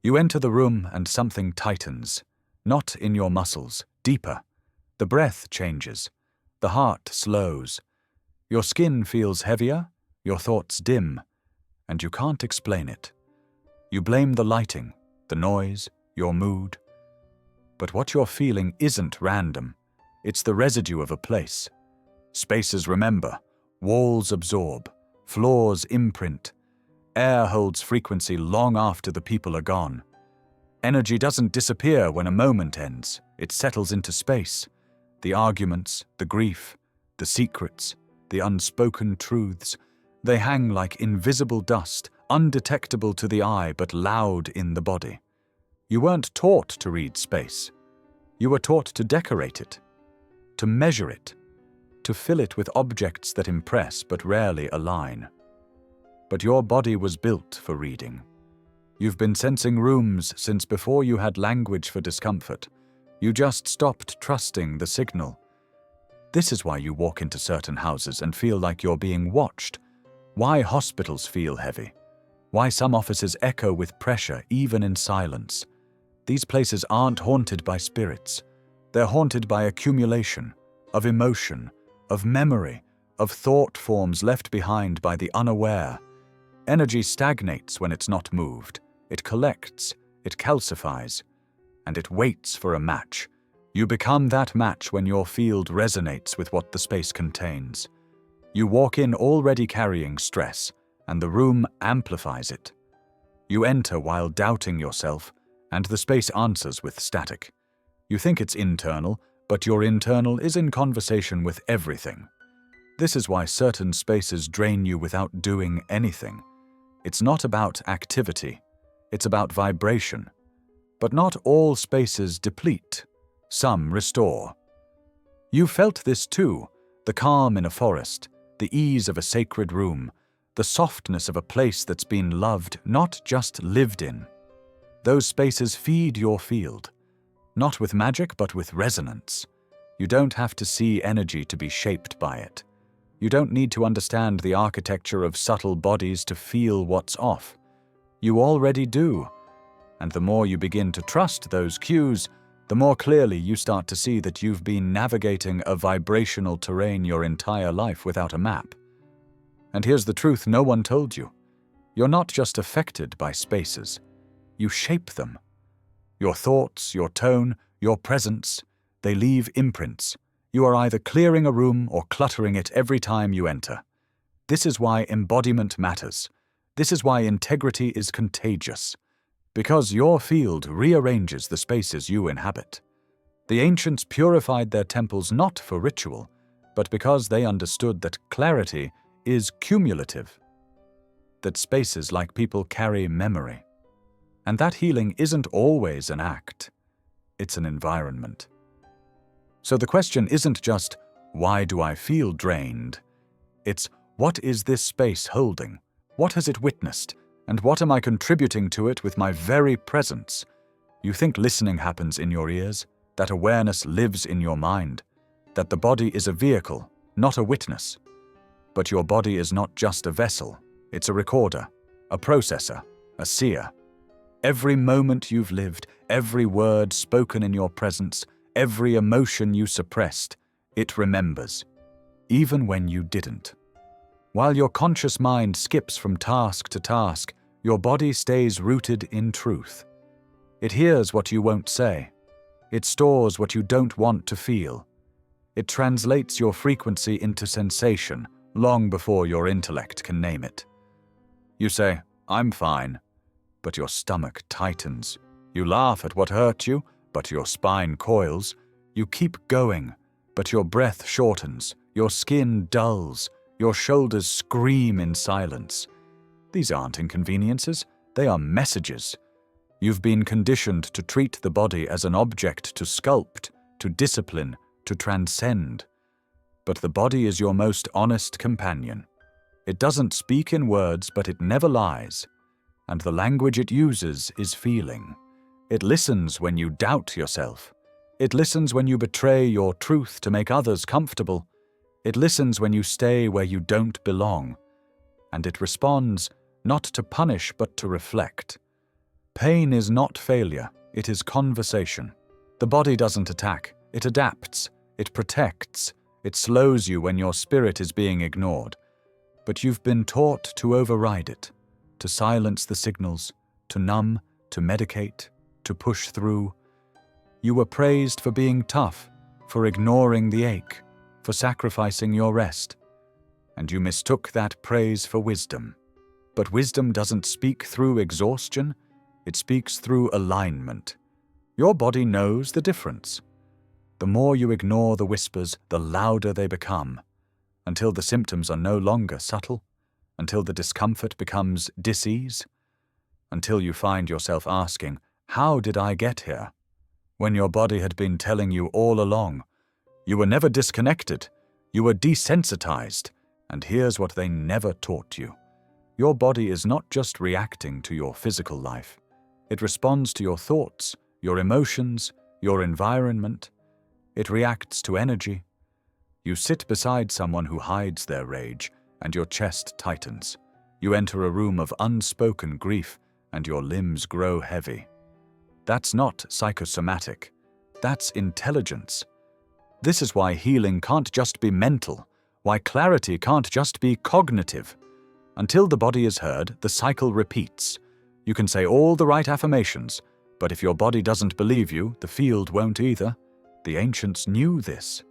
Speaker 1: You enter the room and something tightens, not in your muscles, deeper. The breath changes. The heart slows. Your skin feels heavier, your thoughts dim, and you can't explain it. You blame the lighting, the noise, your mood. But what you're feeling isn't random. It's the residue of a place. Spaces remember, walls absorb, floors imprint. Air holds frequency long after the people are gone. Energy doesn't disappear when a moment ends. It settles into space. The arguments, the grief, the secrets, the unspoken truths, they hang like invisible dust, undetectable to the eye but loud in the body. You weren't taught to read space. You were taught to decorate it, to measure it, to fill it with objects that impress but rarely align. But your body was built for reading. You've been sensing rooms since before you had language for discomfort. You just stopped trusting the signal. This is why you walk into certain houses and feel like you're being watched. Why hospitals feel heavy. Why some offices echo with pressure even in silence. These places aren't haunted by spirits. They're haunted by accumulation, of emotion, of memory, of thought forms left behind by the unaware. Energy stagnates when it's not moved. It collects, it calcifies, and it waits for a match. You become that match when your field resonates with what the space contains. You walk in already carrying stress, and the room amplifies it. You enter while doubting yourself, and the space answers with static. You think it's internal, but your internal is in conversation with everything. This is why certain spaces drain you without doing anything. It's not about activity, it's about vibration. But not all spaces deplete, some restore. You felt this too, the calm in a forest, the ease of a sacred room, the softness of a place that's been loved, not just lived in. Those spaces feed your field, not with magic but with resonance. You don't have to see energy to be shaped by it. You don't need to understand the architecture of subtle bodies to feel what's off. You already do. And the more you begin to trust those cues, the more clearly you start to see that you've been navigating a vibrational terrain your entire life without a map. And here's the truth no one told you. You're not just affected by spaces. You shape them. Your thoughts, your tone, your presence, they leave imprints. You are either clearing a room or cluttering it every time you enter. This is why embodiment matters. This is why integrity is contagious. Because your field rearranges the spaces you inhabit. The ancients purified their temples not for ritual, but because they understood that clarity is cumulative, that spaces like people carry memory, and that healing isn't always an act, it's an environment. So the question isn't just, why do I feel drained? It's, what is this space holding? What has it witnessed? And what am I contributing to it with my very presence? You think listening happens in your ears, that awareness lives in your mind, that the body is a vehicle, not a witness. But your body is not just a vessel, it's a recorder, a processor, a seer. Every moment you've lived, every word spoken in your presence, every emotion you suppressed, it remembers, even when you didn't. While your conscious mind skips from task to task, your body stays rooted in truth. It hears what you won't say. It stores what you don't want to feel. It translates your frequency into sensation long before your intellect can name it. You say, I'm fine, but your stomach tightens. You laugh at what hurt you, but your spine coils. You keep going, but your breath shortens, your skin dulls, your shoulders scream in silence. These aren't inconveniences, they are messages. You've been conditioned to treat the body as an object to sculpt, to discipline, to transcend. But the body is your most honest companion. It doesn't speak in words, but it never lies. And the language it uses is feeling. It listens when you doubt yourself. It listens when you betray your truth to make others comfortable. It listens when you stay where you don't belong. And it responds not to punish but to reflect. Pain is not failure, it is conversation. The body doesn't attack, it adapts, it protects, it slows you when your spirit is being ignored. But you've been taught to override it, to silence the signals, to numb, to medicate, to push through. You were praised for being tough, for ignoring the ache, for sacrificing your rest. And you mistook that praise for wisdom. But wisdom doesn't speak through exhaustion, it speaks through alignment. Your body knows the difference. The more you ignore the whispers, the louder they become, until the symptoms are no longer subtle, until the discomfort becomes dis-ease, until you find yourself asking, how did I get here? When your body had been telling you all along, you were never disconnected, you were desensitized, and here's what they never taught you. Your body is not just reacting to your physical life. It responds to your thoughts, your emotions, your environment. It reacts to energy. You sit beside someone who hides their rage, and your chest tightens. You enter a room of unspoken grief, and your limbs grow heavy. That's not psychosomatic. That's intelligence. This is why healing can't just be mental, why clarity can't just be cognitive. Until the body is heard, the cycle repeats. You can say all the right affirmations, but if your body doesn't believe you, the field won't either. The ancients knew this.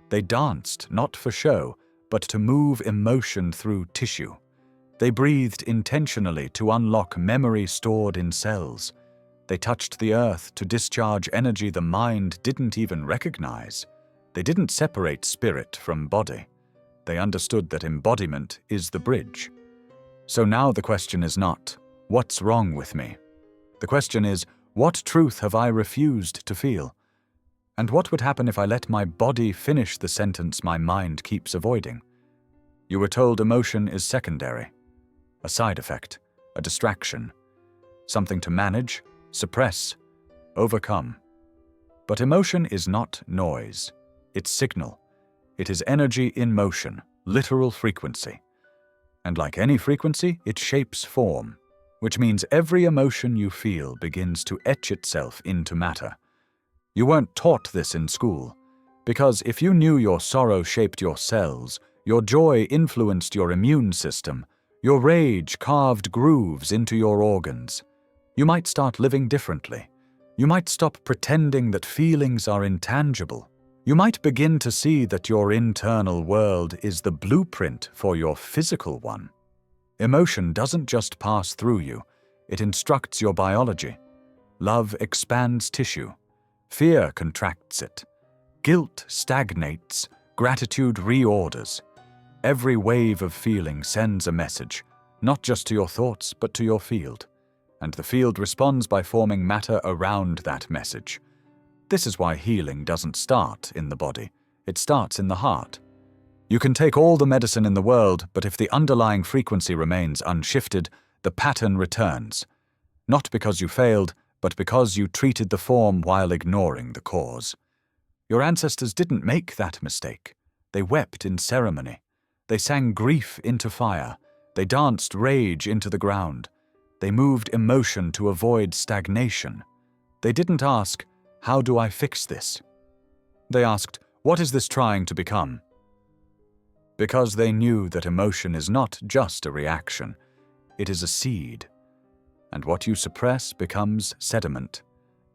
Speaker 1: They danced, not for show, but to move emotion through tissue. They breathed intentionally to unlock memory stored in cells. They touched the earth to discharge energy the mind didn't even recognize. They didn't separate spirit from body. They understood that embodiment is the bridge. So now the question is not, what's wrong with me? The question is, what truth have I refused to feel? And what would happen if I let my body finish the sentence my mind keeps avoiding? You were told emotion is secondary, a side effect, a distraction, something to manage, suppress, overcome. But emotion is not noise, it's signal. It is energy in motion, literal frequency. And like any frequency, it shapes form, which means every emotion you feel begins to etch itself into matter. You weren't taught this in school, because if you knew your sorrow shaped your cells, your joy influenced your immune system, your rage carved grooves into your organs, you might start living differently. You might stop pretending that feelings are intangible. You might begin to see that your internal world is the blueprint for your physical one. Emotion doesn't just pass through you, it instructs your biology. Love expands tissue. Fear contracts it. Guilt stagnates. Gratitude reorders. Every wave of feeling sends a message, not just to your thoughts, but to your field. And the field responds by forming matter around that message. This is why healing doesn't start in the body. It starts in the heart. You can take all the medicine in the world, but if the underlying frequency remains unshifted, the pattern returns. Not because you failed, but because you treated the form while ignoring the cause. Your ancestors didn't make that mistake. They wept in ceremony. They sang grief into fire. They danced rage into the ground. They moved emotion to avoid stagnation. They didn't ask, "How do I fix this?" They asked, "What is this trying to become?" Because they knew that emotion is not just a reaction, it is a seed. And what you suppress becomes sediment.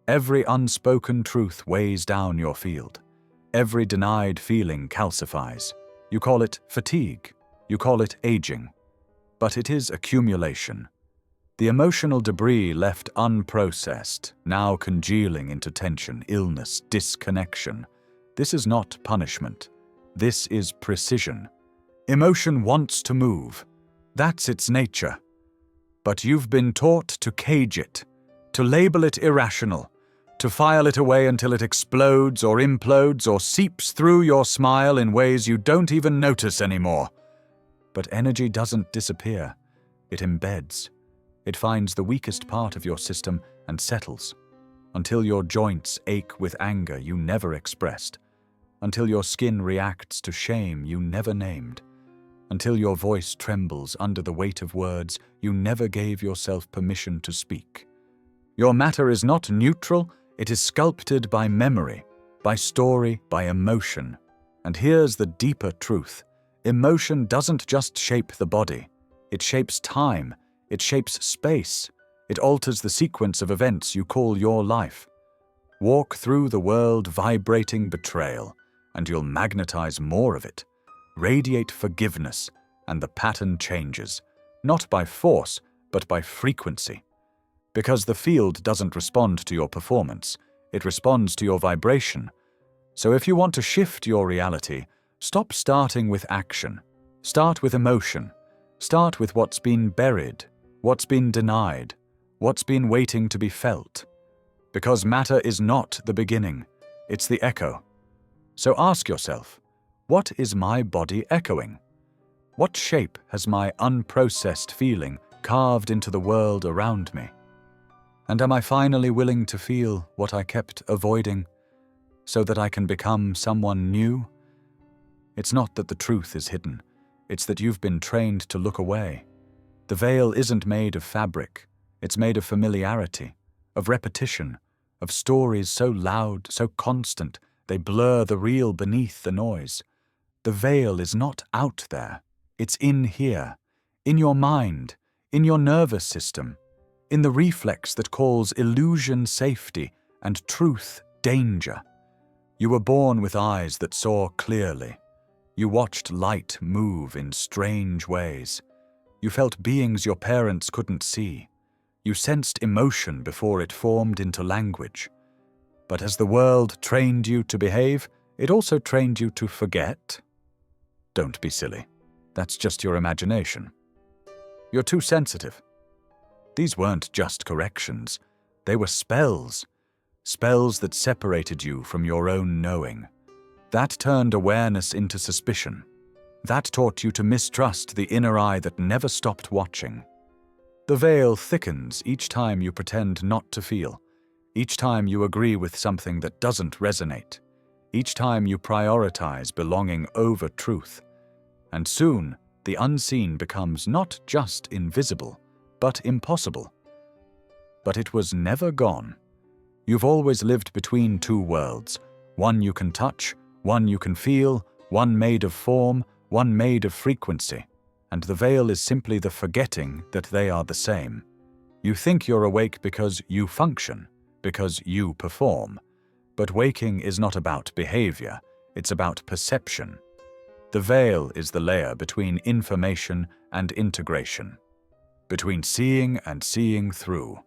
Speaker 1: Every unspoken truth weighs down your field. Every denied feeling calcifies. You call it fatigue. You call it aging. But it is accumulation. The emotional debris left unprocessed, now congealing into tension, illness, disconnection. This is not punishment. This is precision. Emotion wants to move. That's its nature. But you've been taught to cage it, to label it irrational, to file it away until it explodes or implodes or seeps through your smile in ways you don't even notice anymore. But energy doesn't disappear. It embeds. It finds the weakest part of your system and settles, until your joints ache with anger you never expressed, until your skin reacts to shame you never named, until your voice trembles under the weight of words you never gave yourself permission to speak. Your matter is not neutral, it is sculpted by memory, by story, by emotion. And here's the deeper truth. Emotion doesn't just shape the body. It shapes time. It shapes space. It alters the sequence of events you call your life. Walk through the world vibrating betrayal, and you'll magnetize more of it. Radiate forgiveness, and the pattern changes, not by force, but by frequency. Because the field doesn't respond to your performance, it responds to your vibration. So if you want to shift your reality, stop starting with action. Start with emotion. Start with what's been buried, what's been denied, what's been waiting to be felt. Because matter is not the beginning, it's the echo. So ask yourself, what is my body echoing? What shape has my unprocessed feeling carved into the world around me? And am I finally willing to feel what I kept avoiding, so that I can become someone new? It's not that the truth is hidden, it's that you've been trained to look away. The veil isn't made of fabric, it's made of familiarity, of repetition, of stories so loud, so constant, they blur the real beneath the noise. The veil is not out there, it's in here, in your mind, in your nervous system, in the reflex that calls illusion safety and truth danger. You were born with eyes that saw clearly. You watched light move in strange ways. You felt beings your parents couldn't see. You sensed emotion before it formed into language. But as the world trained you to behave, it also trained you to forget. Don't be silly. That's just your imagination. You're too sensitive. These weren't just corrections. They were spells. Spells that separated you from your own knowing. That turned awareness into suspicion. That taught you to mistrust the inner eye that never stopped watching. The veil thickens each time you pretend not to feel, each time you agree with something that doesn't resonate, each time you prioritize belonging over truth. And soon, the unseen becomes not just invisible, but impossible. But it was never gone. You've always lived between two worlds, one you can touch, one you can feel, one made of form, one made of frequency, and the veil is simply the forgetting that they are the same. You think you're awake because you function, because you perform, But waking is not about behavior, it's about perception. The veil is the layer between information and integration, between seeing and seeing through,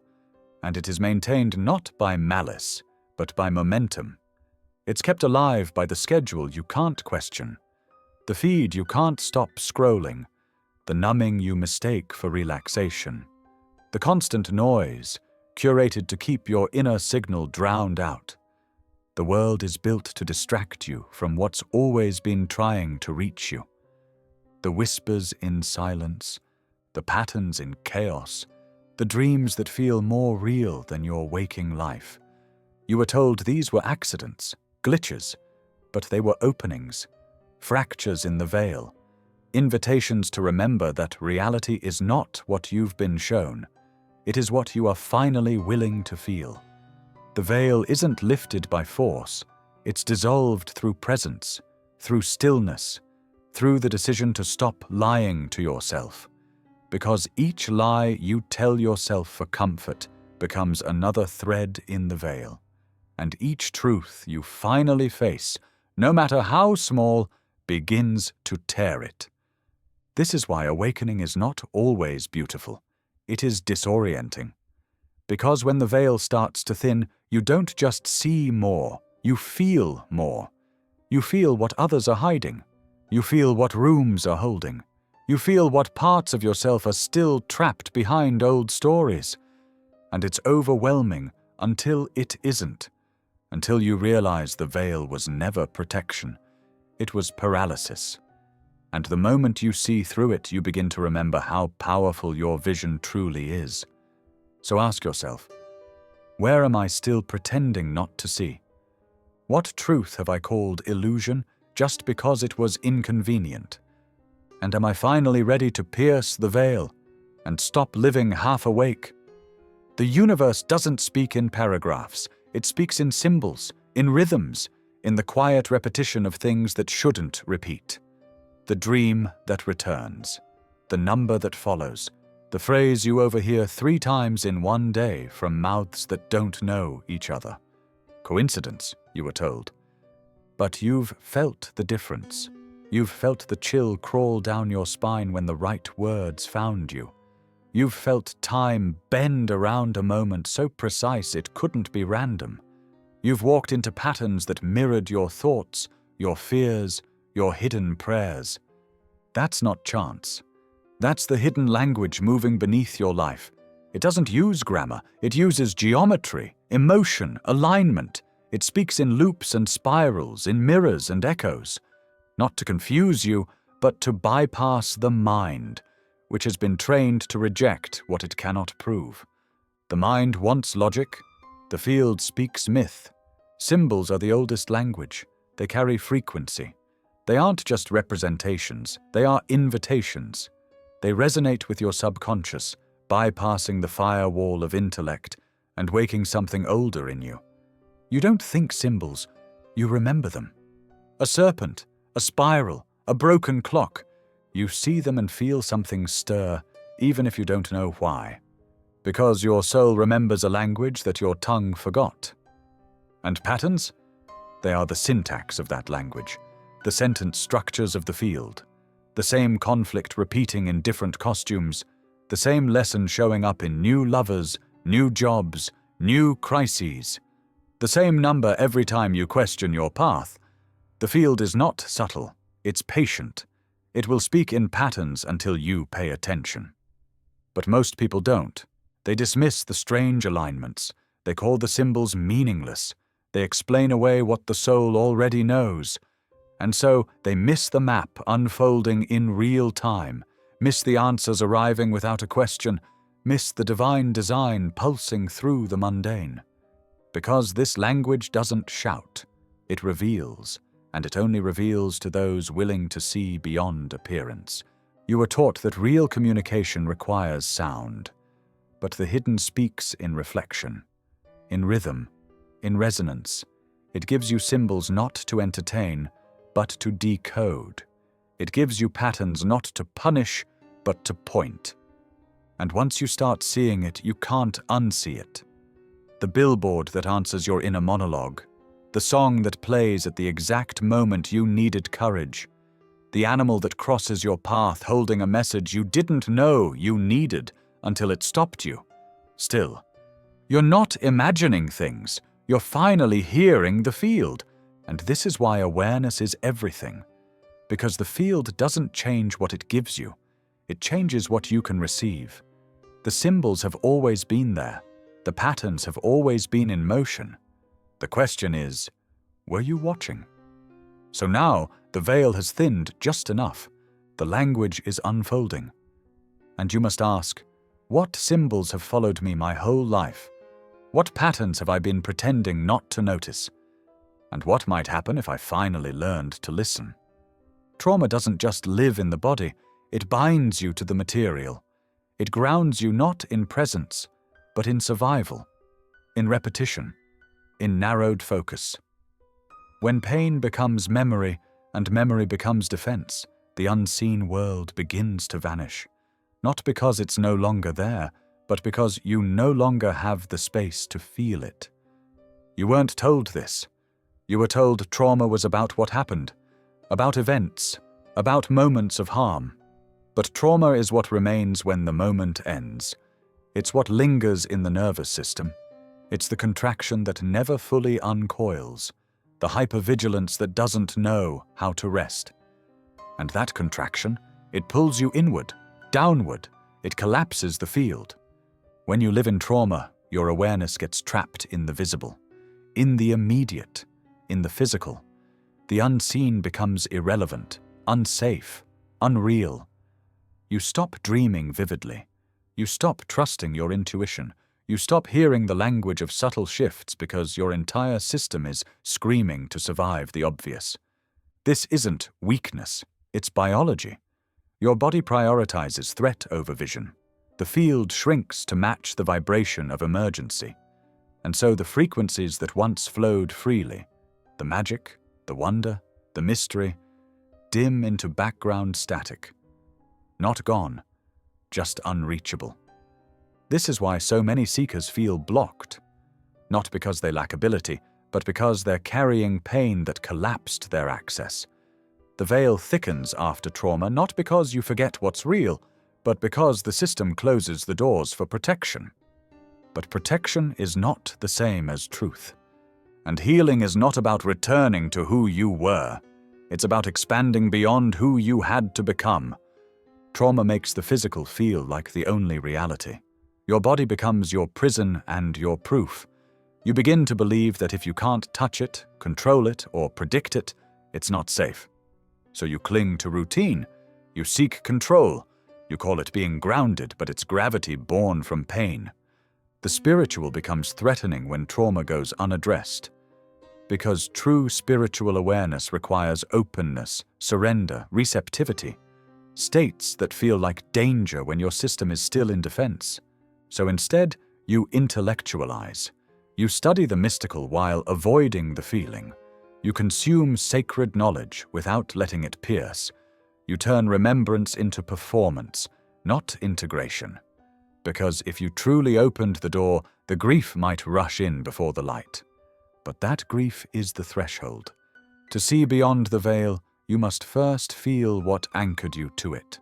Speaker 1: and it is maintained not by malice, but by momentum. It's kept alive by the schedule you can't question, the feed you can't stop scrolling, the numbing you mistake for relaxation, the constant noise curated to keep your inner signal drowned out. The world is built to distract you from what's always been trying to reach you. The whispers in silence, the patterns in chaos, the dreams that feel more real than your waking life. You were told these were accidents, glitches, but they were openings, fractures in the veil, invitations to remember that reality is not what you've been shown. It is what you are finally willing to feel. The veil isn't lifted by force, it's dissolved through presence, through stillness, through the decision to stop lying to yourself. Because each lie you tell yourself for comfort becomes another thread in the veil, and each truth you finally face, no matter how small, begins to tear it. This is why awakening is not always beautiful. It is disorienting. Because when the veil starts to thin, you don't just see more, you feel more. You feel what others are hiding. You feel what rooms are holding. You feel what parts of yourself are still trapped behind old stories. And it's overwhelming until it isn't. Until you realize the veil was never protection. It was paralysis. And the moment you see through it, you begin to remember how powerful your vision truly is. So ask yourself, where am I still pretending not to see? What truth have I called illusion just because it was inconvenient? And am I finally ready to pierce the veil and stop living half awake? The universe doesn't speak in paragraphs. It speaks in symbols, in rhythms, in the quiet repetition of things that shouldn't repeat. The dream that returns, the number that follows, the phrase you overhear 3 times in one day from mouths that don't know each other. Coincidence, you were told. But you've felt the difference. You've felt the chill crawl down your spine when the right words found you. You've felt time bend around a moment so precise it couldn't be random. You've walked into patterns that mirrored your thoughts, your fears, your hidden prayers. That's not chance. That's the hidden language moving beneath your life. It doesn't use grammar. It uses geometry, emotion, alignment. It speaks in loops and spirals, in mirrors and echoes. Not to confuse you, but to bypass the mind, which has been trained to reject what it cannot prove. The mind wants logic. The field speaks myth. Symbols are the oldest language. They carry frequency. They aren't just representations. They are invitations. They resonate with your subconscious, bypassing the firewall of intellect and waking something older in you. You don't think symbols, you remember them. A serpent, a spiral, a broken clock. You see them and feel something stir, even if you don't know why. Because your soul remembers a language that your tongue forgot. And patterns? They are the syntax of that language, the sentence structures of the field. The same conflict repeating in different costumes, the same lesson showing up in new lovers, new jobs, new crises. The same number every time you question your path. The field is not subtle, it's patient. It will speak in patterns until you pay attention. But most people don't. They dismiss the strange alignments. They call the symbols meaningless. They explain away what the soul already knows. And so they miss the map unfolding in real time, miss the answers arriving without a question, miss the divine design pulsing through the mundane. Because this language doesn't shout, it reveals, and it only reveals to those willing to see beyond appearance. You were taught that real communication requires sound, but the hidden speaks in reflection, in rhythm, in resonance. It gives you symbols not to entertain, but to decode. It gives you patterns not to punish, but to point. And once you start seeing it, you can't unsee it. The billboard that answers your inner monologue, the song that plays at the exact moment you needed courage, the animal that crosses your path holding a message you didn't know you needed until it stopped you. Still, you're not imagining things, you're finally hearing the field, and this is why awareness is everything. Because the field doesn't change what it gives you, it changes what you can receive. The symbols have always been there, the patterns have always been in motion. The question is, were you watching? So now, the veil has thinned just enough, the language is unfolding. And you must ask, what symbols have followed me my whole life? What patterns have I been pretending not to notice? And what might happen if I finally learned to listen? Trauma doesn't just live in the body, it binds you to the material. It grounds you not in presence, but in survival, in repetition, in narrowed focus. When pain becomes memory and memory becomes defense, the unseen world begins to vanish. Not because it's no longer there, but because you no longer have the space to feel it. You weren't told this. You were told trauma was about what happened, about events, about moments of harm. But trauma is what remains when the moment ends. It's what lingers in the nervous system. It's the contraction that never fully uncoils, the hypervigilance that doesn't know how to rest. And that contraction, it pulls you inward, downward, it collapses the field. When you live in trauma, your awareness gets trapped in the visible, in the immediate, in the physical. The unseen becomes irrelevant, unsafe, unreal. You stop dreaming vividly. You stop trusting your intuition. You stop hearing the language of subtle shifts because your entire system is screaming to survive the obvious. This isn't weakness, it's biology. Your body prioritizes threat over vision. The field shrinks to match the vibration of emergency. And so the frequencies that once flowed freely, the magic, the wonder, the mystery, dim into background static. Not gone, just unreachable. This is why so many seekers feel blocked. Not because they lack ability, but because they're carrying pain that collapsed their access. The veil thickens after trauma not because you forget what's real, but because the system closes the doors for protection. But protection is not the same as truth. And healing is not about returning to who you were. It's about expanding beyond who you had to become. Trauma makes the physical feel like the only reality. Your body becomes your prison and your proof. You begin to believe that if you can't touch it, control it, or predict it, it's not safe. So you cling to routine. You seek control. You call it being grounded, but it's gravity born from pain. The spiritual becomes threatening when trauma goes unaddressed. Because true spiritual awareness requires openness, surrender, receptivity. States that feel like danger when your system is still in defense. So instead, you intellectualize. You study the mystical while avoiding the feeling. You consume sacred knowledge without letting it pierce. You turn remembrance into performance, not integration. Because if you truly opened the door, the grief might rush in before the light. But that grief is the threshold. To see beyond the veil, you must first feel what anchored you to it.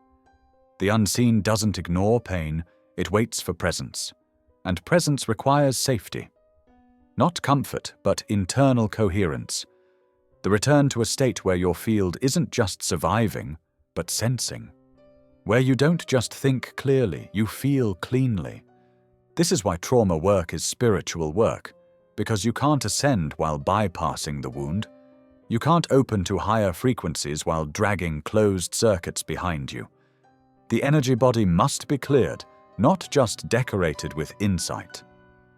Speaker 1: The unseen doesn't ignore pain, it waits for presence. And presence requires safety. Not comfort, but internal coherence. The return to a state where your field isn't just surviving, but sensing. Where you don't just think clearly, you feel cleanly. This is why trauma work is spiritual work, because you can't ascend while bypassing the wound. You can't open to higher frequencies while dragging closed circuits behind you. The energy body must be cleared, not just decorated with insight.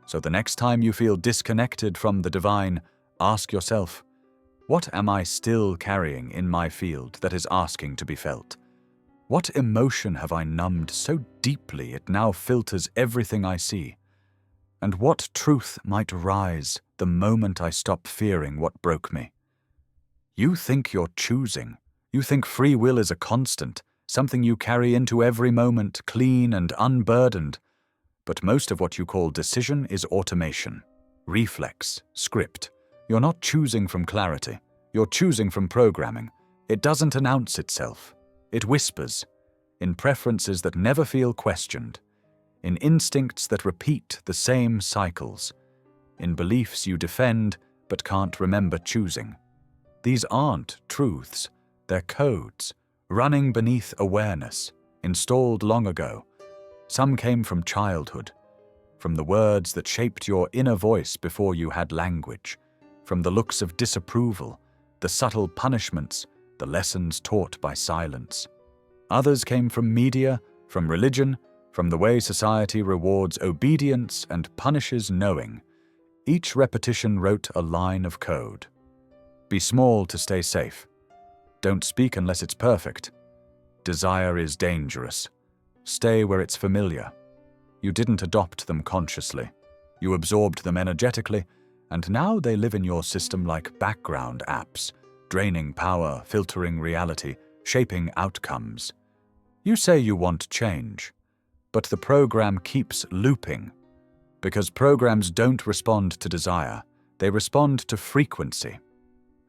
Speaker 1: So the next time you feel disconnected from the divine, ask yourself, what am I still carrying in my field that is asking to be felt? What emotion have I numbed so deeply it now filters everything I see? And what truth might rise the moment I stop fearing what broke me? You think you're choosing. You think free will is a constant, something you carry into every moment, clean and unburdened. But most of what you call decision is automation, reflex, script, You're not choosing from clarity. You're choosing from programming. It doesn't announce itself. It whispers, in preferences that never feel questioned, in instincts that repeat the same cycles, in beliefs you defend but can't remember choosing. These aren't truths. They're codes, running beneath awareness, installed long ago. Some came from childhood, from the words that shaped your inner voice before you had language, from the looks of disapproval, the subtle punishments, the lessons taught by silence. Others came from media, from religion, from the way society rewards obedience and punishes knowing. Each repetition wrote a line of code. Be small to stay safe. Don't speak unless it's perfect. Desire is dangerous. Stay where it's familiar. You didn't adopt them consciously. You absorbed them energetically, and now they live in your system like background apps, draining power, filtering reality, shaping outcomes. You say you want change, but the program keeps looping. Because programs don't respond to desire, they respond to frequency.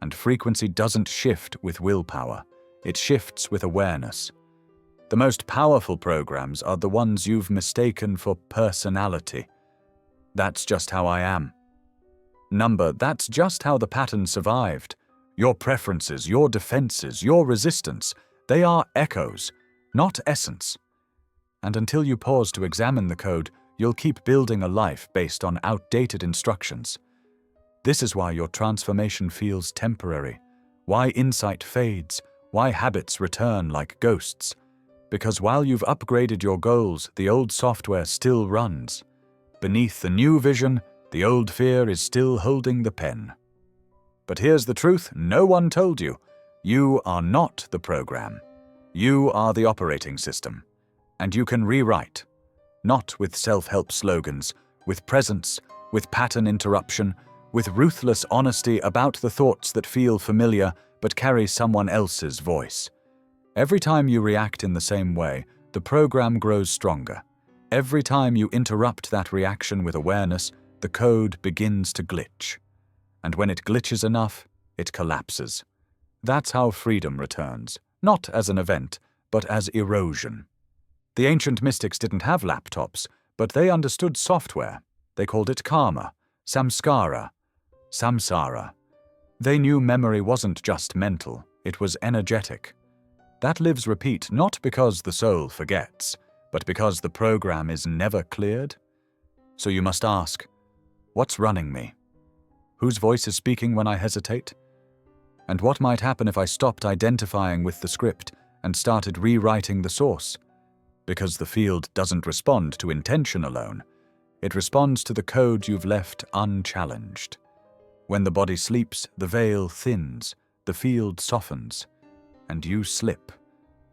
Speaker 1: And frequency doesn't shift with willpower, it shifts with awareness. The most powerful programs are the ones you've mistaken for personality. That's just how I am. Number, that's just how the pattern survived. Your preferences, your defenses, your resistance, they are echoes, not essence. And until you pause to examine the code, you'll keep building a life based on outdated instructions. This is why your transformation feels temporary, why insight fades, why habits return like ghosts. Because while you've upgraded your goals, the old software still runs. Beneath the new vision, the old fear is still holding the pen. But here's the truth no one told you. You are not the program. You are the operating system. And you can rewrite. Not with self-help slogans, with presence, with pattern interruption, with ruthless honesty about the thoughts that feel familiar but carry someone else's voice. Every time you react in the same way, the program grows stronger. Every time you interrupt that reaction with awareness, the code begins to glitch. And when it glitches enough, it collapses. That's how freedom returns, not as an event, but as erosion. The ancient mystics didn't have laptops, but they understood software. They called it karma, samskara, samsara. They knew memory wasn't just mental, it was energetic. That lives repeat not because the soul forgets, but because the program is never cleared. So you must ask, what's running me? Whose voice is speaking when I hesitate? And what might happen if I stopped identifying with the script and started rewriting the source? Because the field doesn't respond to intention alone. It responds to the code you've left unchallenged. When the body sleeps, the veil thins, the field softens, and you slip,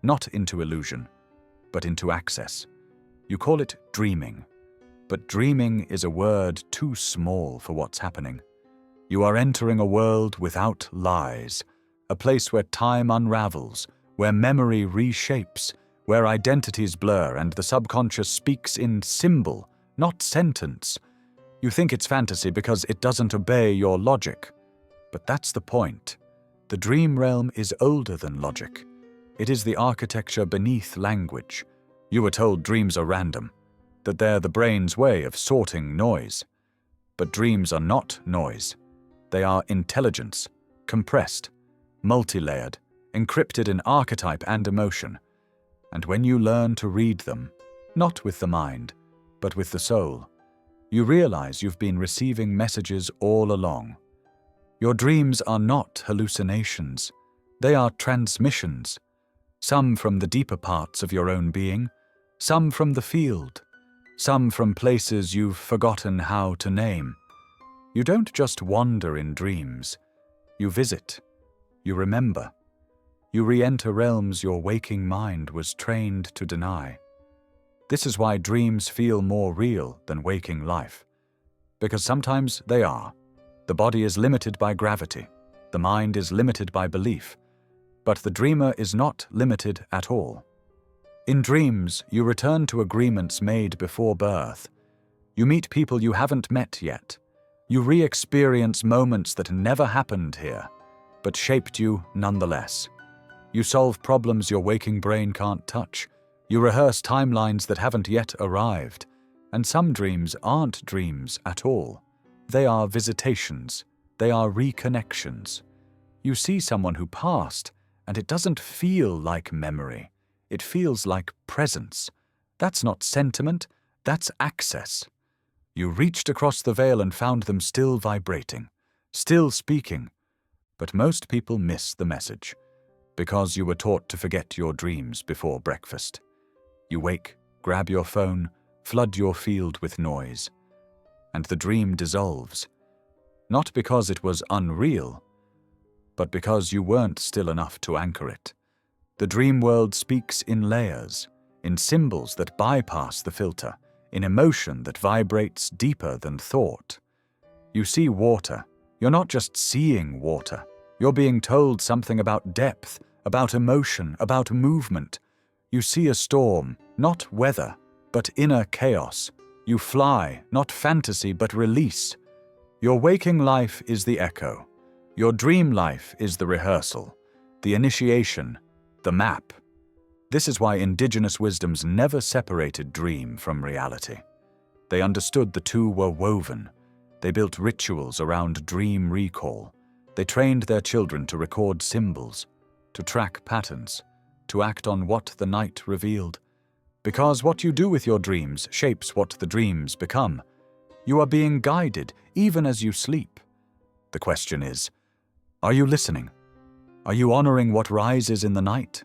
Speaker 1: not into illusion, but into access. You call it dreaming, but dreaming is a word too small for what's happening. You are entering a world without lies, a place where time unravels, where memory reshapes, where identities blur and the subconscious speaks in symbol, not sentence. You think it's fantasy because it doesn't obey your logic. But that's the point. The dream realm is older than logic. It is the architecture beneath language. You were told dreams are random, that they're the brain's way of sorting noise. But dreams are not noise. They are intelligence, compressed, multi-layered, encrypted in archetype and emotion. And when you learn to read them, not with the mind, but with the soul, you realize you've been receiving messages all along. Your dreams are not hallucinations. They are transmissions. Some from the deeper parts of your own being, some from the field, some from places you've forgotten how to name. You don't just wander in dreams. You visit. You remember. You re-enter realms your waking mind was trained to deny. This is why dreams feel more real than waking life. Because sometimes they are. The body is limited by gravity. The mind is limited by belief. But the dreamer is not limited at all. In dreams, you return to agreements made before birth. You meet people you haven't met yet. You re-experience moments that never happened here, but shaped you nonetheless. You solve problems your waking brain can't touch. You rehearse timelines that haven't yet arrived. And some dreams aren't dreams at all. They are visitations. They are reconnections. You see someone who passed, and it doesn't feel like memory. It feels like presence. That's not sentiment, that's access. You reached across the veil and found them still vibrating, still speaking. But most people miss the message, because you were taught to forget your dreams before breakfast. You wake, grab your phone, flood your field with noise, and the dream dissolves. Not because it was unreal, but because you weren't still enough to anchor it. The dream world speaks in layers, in symbols that bypass the filter, in emotion that vibrates deeper than thought. You see water. You're not just seeing water. You're being told something about depth, about emotion, about movement. You see a storm, not weather, but inner chaos. You fly, not fantasy, but release. Your waking life is the echo. Your dream life is the rehearsal, the initiation, the map. This is why indigenous wisdoms never separated dream from reality. They understood the two were woven. They built rituals around dream recall. They trained their children to record symbols, to track patterns, to act on what the night revealed. Because what you do with your dreams shapes what the dreams become. You are being guided even as you sleep. The question is, are you listening? Are you honoring what rises in the night?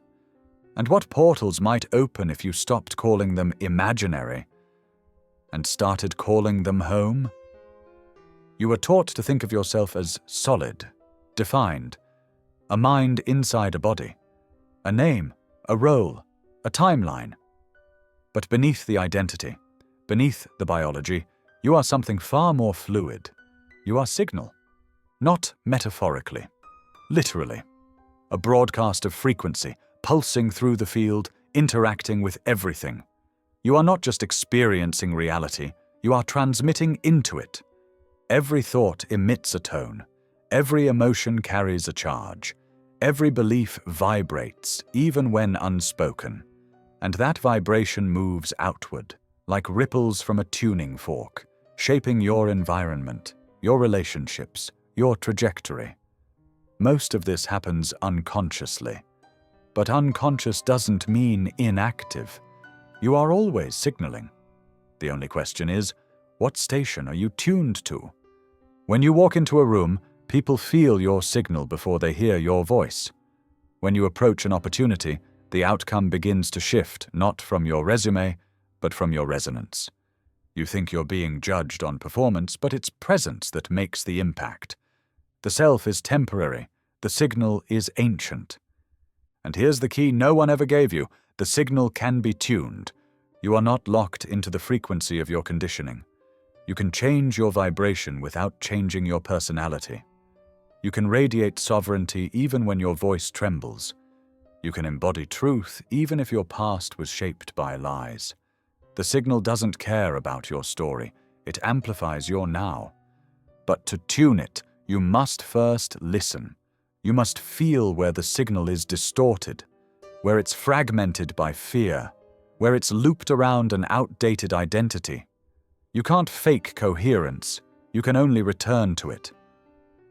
Speaker 1: And what portals might open if you stopped calling them imaginary and started calling them home? You were taught to think of yourself as solid, defined, a mind inside a body, a name, a role, a timeline. But beneath the identity, beneath the biology, you are something far more fluid. You are signal, not metaphorically, literally. A broadcast of frequency, pulsing through the field, interacting with everything. You are not just experiencing reality, you are transmitting into it. Every thought emits a tone. Every emotion carries a charge. Every belief vibrates, even when unspoken. And that vibration moves outward, like ripples from a tuning fork, shaping your environment, your relationships, your trajectory. Most of this happens unconsciously. But unconscious doesn't mean inactive. You are always signaling. The only question is, what station are you tuned to? When you walk into a room, people feel your signal before they hear your voice. When you approach an opportunity, the outcome begins to shift, not from your resume, but from your resonance. You think you're being judged on performance, but it's presence that makes the impact. The self is temporary, the signal is ancient. And here's the key no one ever gave you. The signal can be tuned. You are not locked into the frequency of your conditioning. You can change your vibration without changing your personality. You can radiate sovereignty even when your voice trembles. You can embody truth even if your past was shaped by lies. The signal doesn't care about your story. It amplifies your now. But to tune it, you must first listen. You must feel where the signal is distorted, where it's fragmented by fear, where it's looped around an outdated identity. You can't fake coherence. You can only return to it.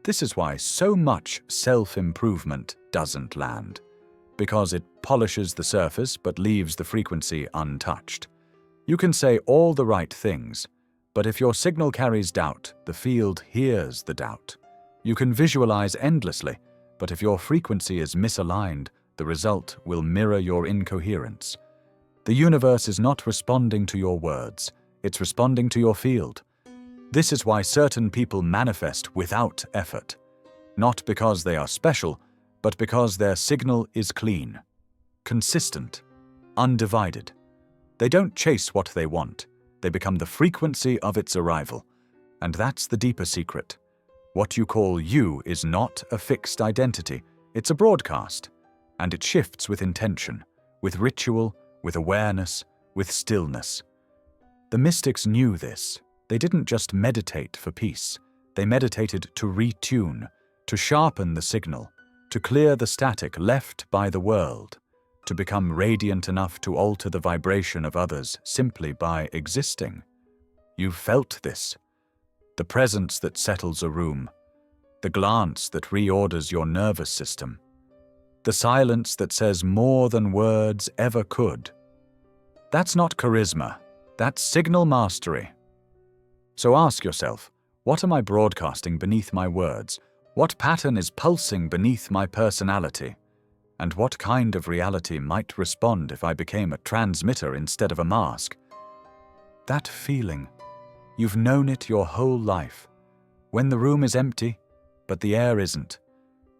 Speaker 1: This is why so much self-improvement doesn't land, because it polishes the surface but leaves the frequency untouched. You can say all the right things, but if your signal carries doubt, the field hears the doubt. You can visualize endlessly, but if your frequency is misaligned, the result will mirror your incoherence. The universe is not responding to your words, it's responding to your field. This is why certain people manifest without effort, not because they are special, but because their signal is clean, consistent, undivided. They don't chase what they want, they become the frequency of its arrival. And that's the deeper secret. What you call you is not a fixed identity, it's a broadcast. And it shifts with intention, with ritual, with awareness, with stillness. The mystics knew this. They didn't just meditate for peace. They meditated to retune, to sharpen the signal, to clear the static left by the world, to become radiant enough to alter the vibration of others simply by existing. You felt this. The presence that settles a room, the glance that reorders your nervous system, the silence that says more than words ever could. That's not charisma, that's signal mastery. So ask yourself, what am I broadcasting beneath my words? What pattern is pulsing beneath my personality? And what kind of reality might respond if I became a transmitter instead of a mask? That feeling, you've known it your whole life. When the room is empty, but the air isn't.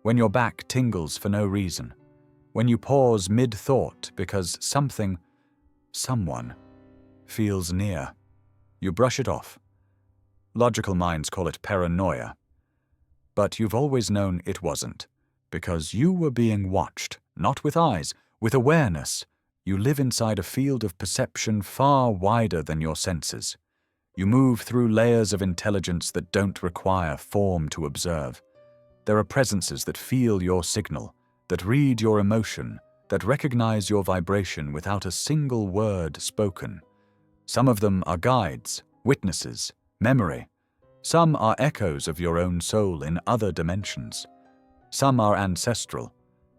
Speaker 1: When your back tingles for no reason. When you pause mid-thought because someone, feels near. You brush it off. Logical minds call it paranoia. But you've always known it wasn't, because you were being watched, not with eyes, with awareness. You live inside a field of perception far wider than your senses. You move through layers of intelligence that don't require form to observe. There are presences that feel your signal, that read your emotion, that recognize your vibration without a single word spoken. Some of them are guides, witnesses, memory. Some are echoes of your own soul in other dimensions. Some are ancestral.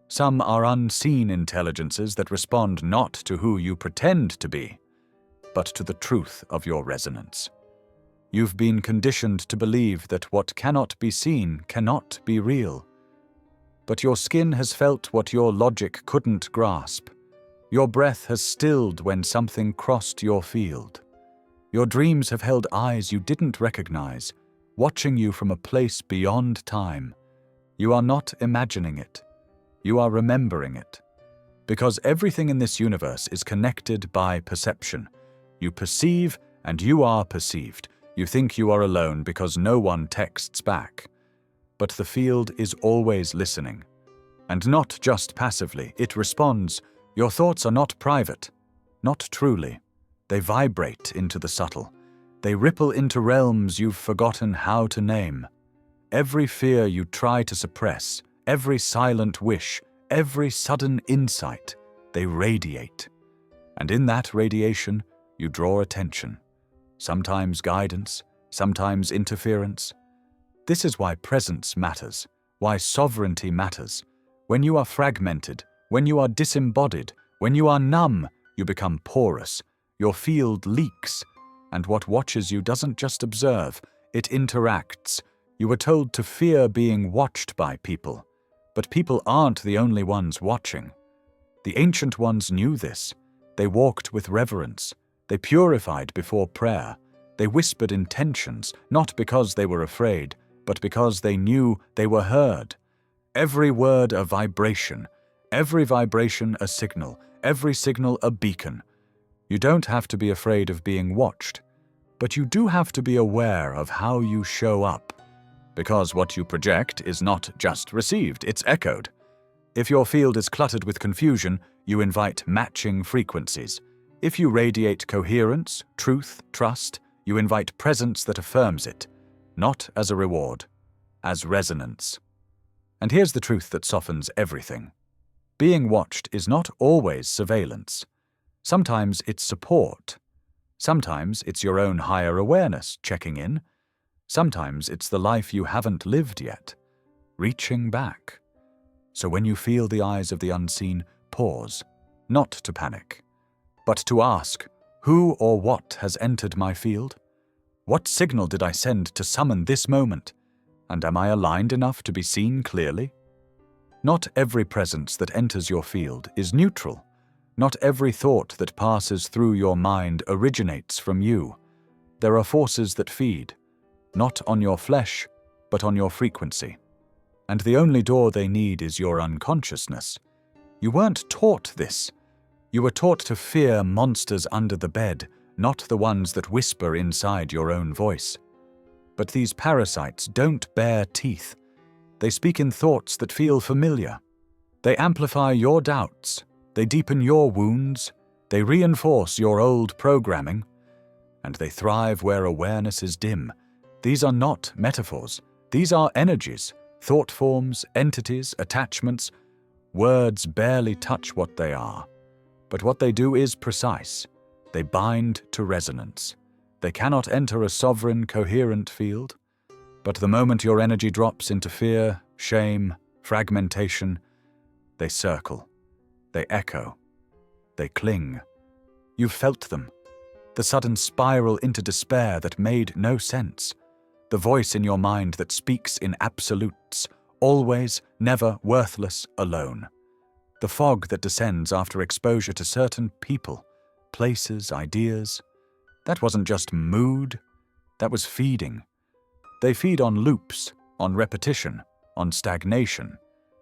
Speaker 1: Some are unseen intelligences that respond not to who you pretend to be, but to the truth of your resonance. You've been conditioned to believe that what cannot be seen cannot be real. But your skin has felt what your logic couldn't grasp. Your breath has stilled when something crossed your field. Your dreams have held eyes you didn't recognize, watching you from a place beyond time. You are not imagining it. You are remembering it. Because everything in this universe is connected by perception. You perceive and you are perceived. You think you are alone because no one texts back. But the field is always listening. And not just passively, it responds. Your thoughts are not private, not truly. They vibrate into the subtle. They ripple into realms you've forgotten how to name. Every fear you try to suppress, every silent wish, every sudden insight, they radiate. And in that radiation, you draw attention. Sometimes guidance, sometimes interference. This is why presence matters, why sovereignty matters. When you are fragmented, when you are disembodied, when you are numb, you become porous. Your field leaks, and what watches you doesn't just observe, it interacts. You were told to fear being watched by people, but people aren't the only ones watching. The ancient ones knew this. They walked with reverence. They purified before prayer. They whispered intentions, not because they were afraid, but because they knew they were heard. Every word a vibration, every vibration a signal, every signal a beacon. You don't have to be afraid of being watched, but you do have to be aware of how you show up. Because what you project is not just received, it's echoed. If your field is cluttered with confusion, you invite matching frequencies. If you radiate coherence, truth, trust, you invite presence that affirms it, not as a reward, as resonance. And here's the truth that softens everything. Being watched is not always surveillance. Sometimes it's support. Sometimes it's your own higher awareness checking in. Sometimes it's the life you haven't lived yet, reaching back. So when you feel the eyes of the unseen, pause, not to panic, but to ask, who or what has entered my field? What signal did I send to summon this moment? And am I aligned enough to be seen clearly? Not every presence that enters your field is neutral. Not every thought that passes through your mind originates from you. There are forces that feed, not on your flesh, but on your frequency. And the only door they need is your unconsciousness. You weren't taught this. You were taught to fear monsters under the bed, not the ones that whisper inside your own voice. But these parasites don't bare teeth. They speak in thoughts that feel familiar. They amplify your doubts. They deepen your wounds. They reinforce your old programming. And they thrive where awareness is dim, These are not metaphors. These are energies, thought forms, entities, attachments. Words barely touch what they are. But what they do is precise. They bind to resonance. They cannot enter a sovereign, coherent field. But the moment your energy drops into fear, shame, fragmentation, they circle. They echo. They cling. You've felt them. The sudden spiral into despair that made no sense. The voice in your mind that speaks in absolutes, always, never, worthless, alone. The fog that descends after exposure to certain people, places, ideas. That wasn't just mood, that was feeding. They feed on loops, on repetition, on stagnation.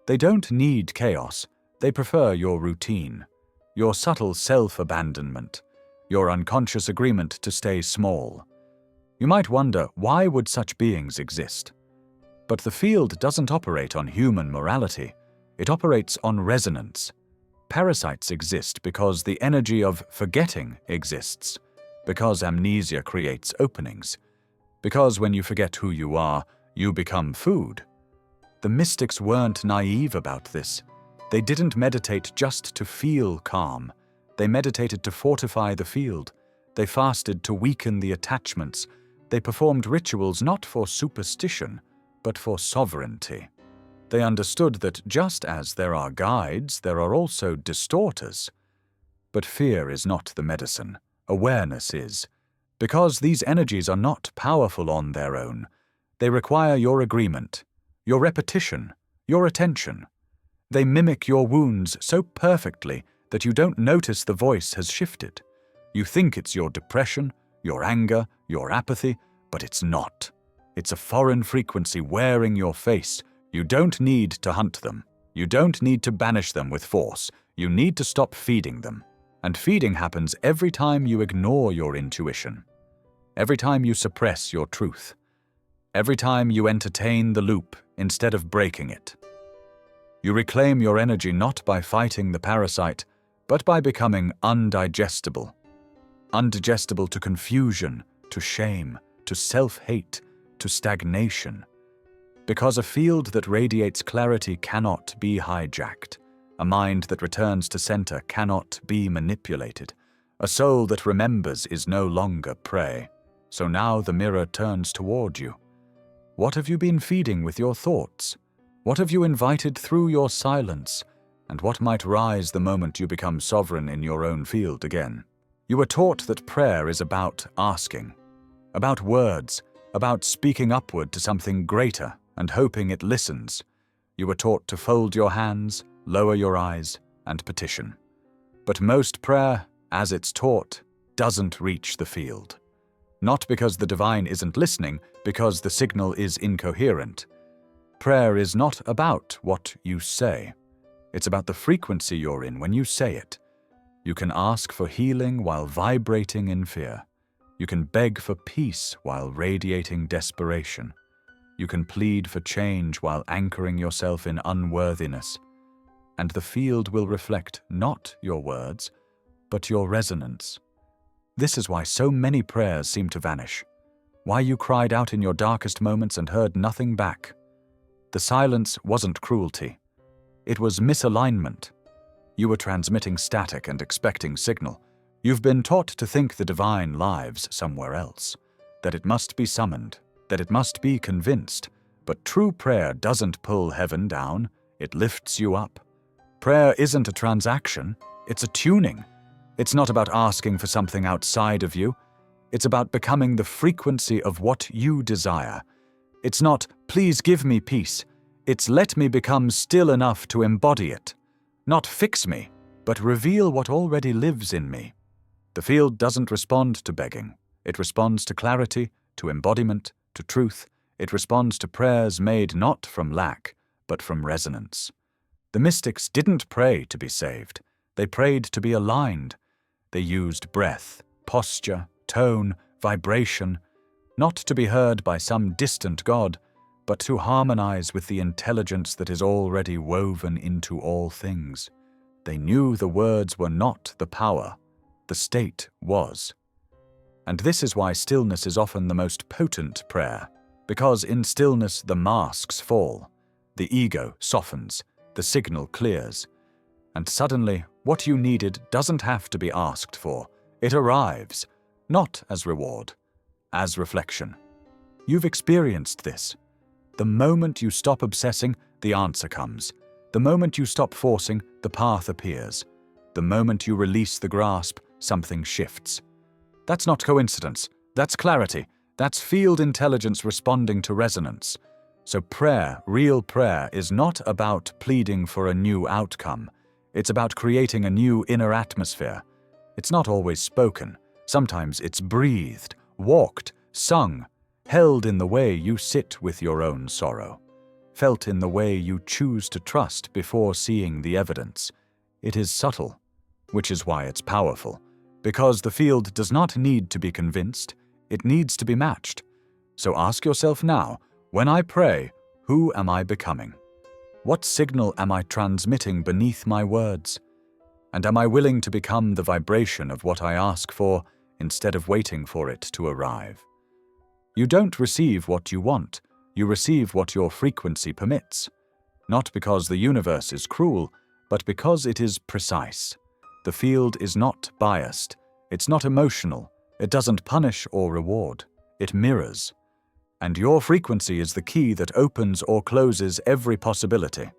Speaker 1: They don't need chaos, they prefer your routine, your subtle self-abandonment, your unconscious agreement to stay small. You might wonder, why would such beings exist? But the field doesn't operate on human morality. It operates on resonance. Parasites exist because the energy of forgetting exists, because amnesia creates openings, because when you forget who you are, you become food. The mystics weren't naive about this. They didn't meditate just to feel calm. They meditated to fortify the field. They fasted to weaken the attachments. They performed rituals not for superstition, but for sovereignty. They understood that just as there are guides, there are also distorters. But fear is not the medicine. Awareness is. Because these energies are not powerful on their own. They require your agreement, your repetition, your attention. They mimic your wounds so perfectly that you don't notice the voice has shifted. You think it's your depression, your anger, your apathy, but it's not. It's a foreign frequency wearing your face. You don't need to hunt them. You don't need to banish them with force. You need to stop feeding them. And feeding happens every time you ignore your intuition. Every time you suppress your truth. Every time you entertain the loop instead of breaking it. You reclaim your energy not by fighting the parasite, but by becoming undigestible. Undigestible to confusion, to shame, to self-hate, to stagnation. Because a field that radiates clarity cannot be hijacked. A mind that returns to center cannot be manipulated. A soul that remembers is no longer prey. So now the mirror turns toward you. What have you been feeding with your thoughts? What have you invited through your silence? And what might rise the moment you become sovereign in your own field again? You were taught that prayer is about asking, about words, about speaking upward to something greater and hoping it listens. You were taught to fold your hands, lower your eyes, and petition. But most prayer, as it's taught, doesn't reach the field. Not because the divine isn't listening, because the signal is incoherent. Prayer is not about what you say. It's about the frequency you're in when you say it. You can ask for healing while vibrating in fear. You can beg for peace while radiating desperation. You can plead for change while anchoring yourself in unworthiness. And the field will reflect not your words, but your resonance. This is why so many prayers seem to vanish. Why you cried out in your darkest moments and heard nothing back. The silence wasn't cruelty. It was misalignment. You were transmitting static and expecting signal. You've been taught to think the divine lives somewhere else, that it must be summoned, that it must be convinced. But true prayer doesn't pull heaven down, it lifts you up. Prayer isn't a transaction, it's a tuning. It's not about asking for something outside of you. It's about becoming the frequency of what you desire. It's not, please give me peace. It's let me become still enough to embody it. Not fix me, but reveal what already lives in me. The field doesn't respond to begging. It responds to clarity, to embodiment, to truth. It responds to prayers made not from lack, but from resonance. The mystics didn't pray to be saved. They prayed to be aligned. They used breath, posture, tone, vibration, not to be heard by some distant god, but to harmonize with the intelligence that is already woven into all things. They knew the words were not the power, the state was. And this is why stillness is often the most potent prayer, because in stillness the masks fall, the ego softens, the signal clears, and suddenly what you needed doesn't have to be asked for. It arrives, not as reward, as reflection. You've experienced this. The moment you stop obsessing, the answer comes. The moment you stop forcing, the path appears. The moment you release the grasp, something shifts. That's not coincidence. That's clarity. That's field intelligence responding to resonance. So prayer, real prayer, is not about pleading for a new outcome. It's about creating a new inner atmosphere. It's not always spoken. Sometimes it's breathed, walked, sung, held in the way you sit with your own sorrow, felt in the way you choose to trust before seeing the evidence. It is subtle, which is why it's powerful, because the field does not need to be convinced, it needs to be matched. So ask yourself now, when I pray, who am I becoming? What signal am I transmitting beneath my words? And am I willing to become the vibration of what I ask for instead of waiting for it to arrive? You don't receive what you want, you receive what your frequency permits. Not because the universe is cruel, but because it is precise. The field is not biased, it's not emotional, it doesn't punish or reward, it mirrors. And your frequency is the key that opens or closes every possibility.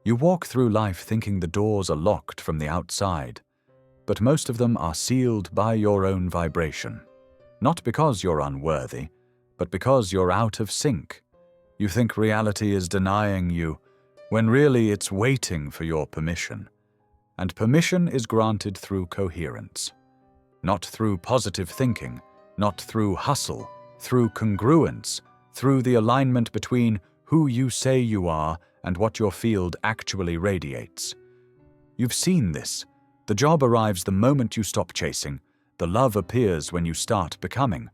Speaker 1: You walk through life thinking the doors are locked from the outside, but most of them are sealed by your own vibration. Not because you're unworthy, but because you're out of sync. You think reality is denying you, when really it's waiting for your permission. And permission is granted through coherence. Not through positive thinking, not through hustle, through congruence, through the alignment between who you say you are and what your field actually radiates. You've seen this. The job arrives the moment you stop chasing. The love appears when you start becoming.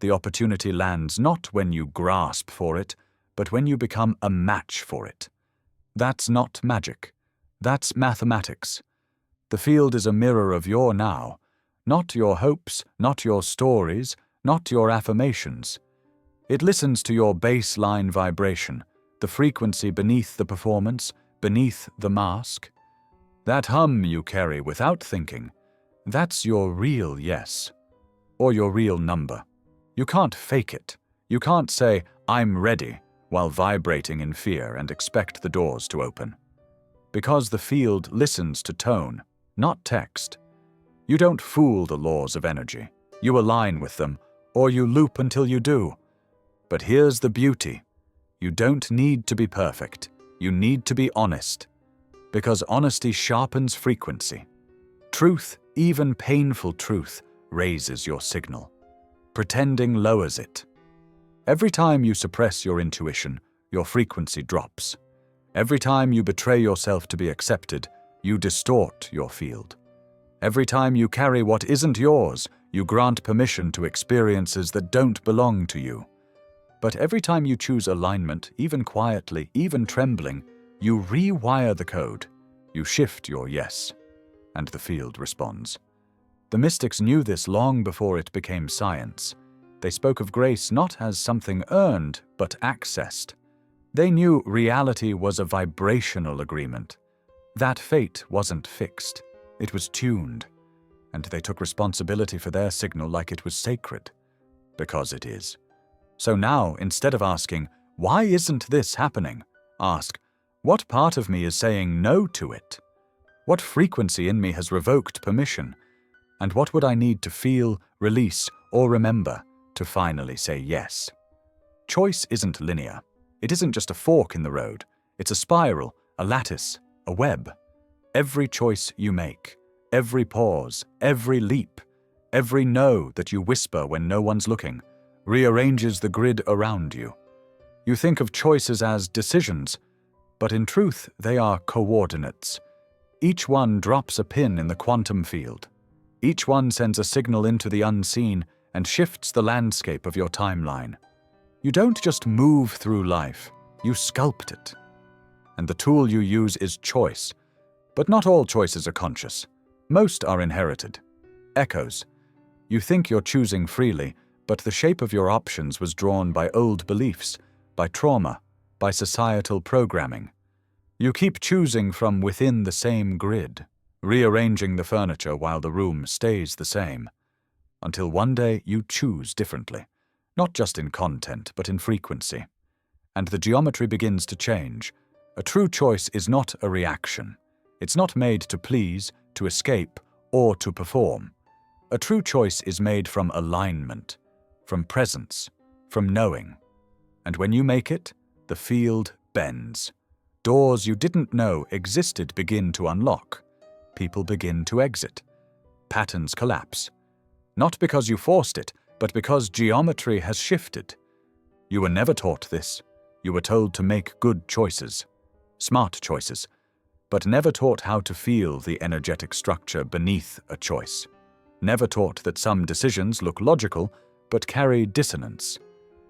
Speaker 1: The opportunity lands not when you grasp for it, but when you become a match for it. That's not magic. That's mathematics. The field is a mirror of your now, not your hopes, not your stories, not your affirmations. It listens to your baseline vibration, the frequency beneath the performance, beneath the mask. That hum you carry without thinking, that's your real yes, or your real number. You can't fake it. You can't say, "I'm ready," while vibrating in fear and expect the doors to open. Because the field listens to tone, not text. You don't fool the laws of energy. You align with them, or you loop until you do. But here's the beauty. You don't need to be perfect. You need to be honest. Because honesty sharpens frequency. Truth, even painful truth, raises your signal. Pretending lowers it. Every time you suppress your intuition, your frequency drops. Every time you betray yourself to be accepted, you distort your field. Every time you carry what isn't yours, you grant permission to experiences that don't belong to you. But every time you choose alignment, even quietly, even trembling, you rewire the code. You shift your yes, and the field responds. The mystics knew this long before it became science. They spoke of grace not as something earned, but accessed. They knew reality was a vibrational agreement. That fate wasn't fixed. It was tuned. And they took responsibility for their signal like it was sacred. Because it is. So now, instead of asking, "Why isn't this happening?" ask, "What part of me is saying no to it? What frequency in me has revoked permission? And what would I need to feel, release, or remember to finally say yes?" Choice isn't linear. It isn't just a fork in the road. It's a spiral, a lattice, a web. Every choice you make, every pause, every leap, every no that you whisper when no one's looking, rearranges the grid around you. You think of choices as decisions, but in truth they are coordinates. Each one drops a pin in the quantum field. Each one sends a signal into the unseen and shifts the landscape of your timeline. You don't just move through life, you sculpt it. And the tool you use is choice. But not all choices are conscious. Most are inherited. Echoes. You think you're choosing freely, but the shape of your options was drawn by old beliefs, by trauma, by societal programming. You keep choosing from within the same grid, rearranging the furniture while the room stays the same, until one day you choose differently, not just in content but in frequency. And the geometry begins to change. A true choice is not a reaction. It's not made to please, to escape, or to perform. A true choice is made from alignment, from presence, from knowing. And when you make it, the field bends. Doors you didn't know existed begin to unlock. People begin to exit. Patterns collapse. Not because you forced it, but because geometry has shifted. You were never taught this. You were told to make good choices, smart choices, but never taught how to feel the energetic structure beneath a choice. Never taught that some decisions look logical, but carry dissonance,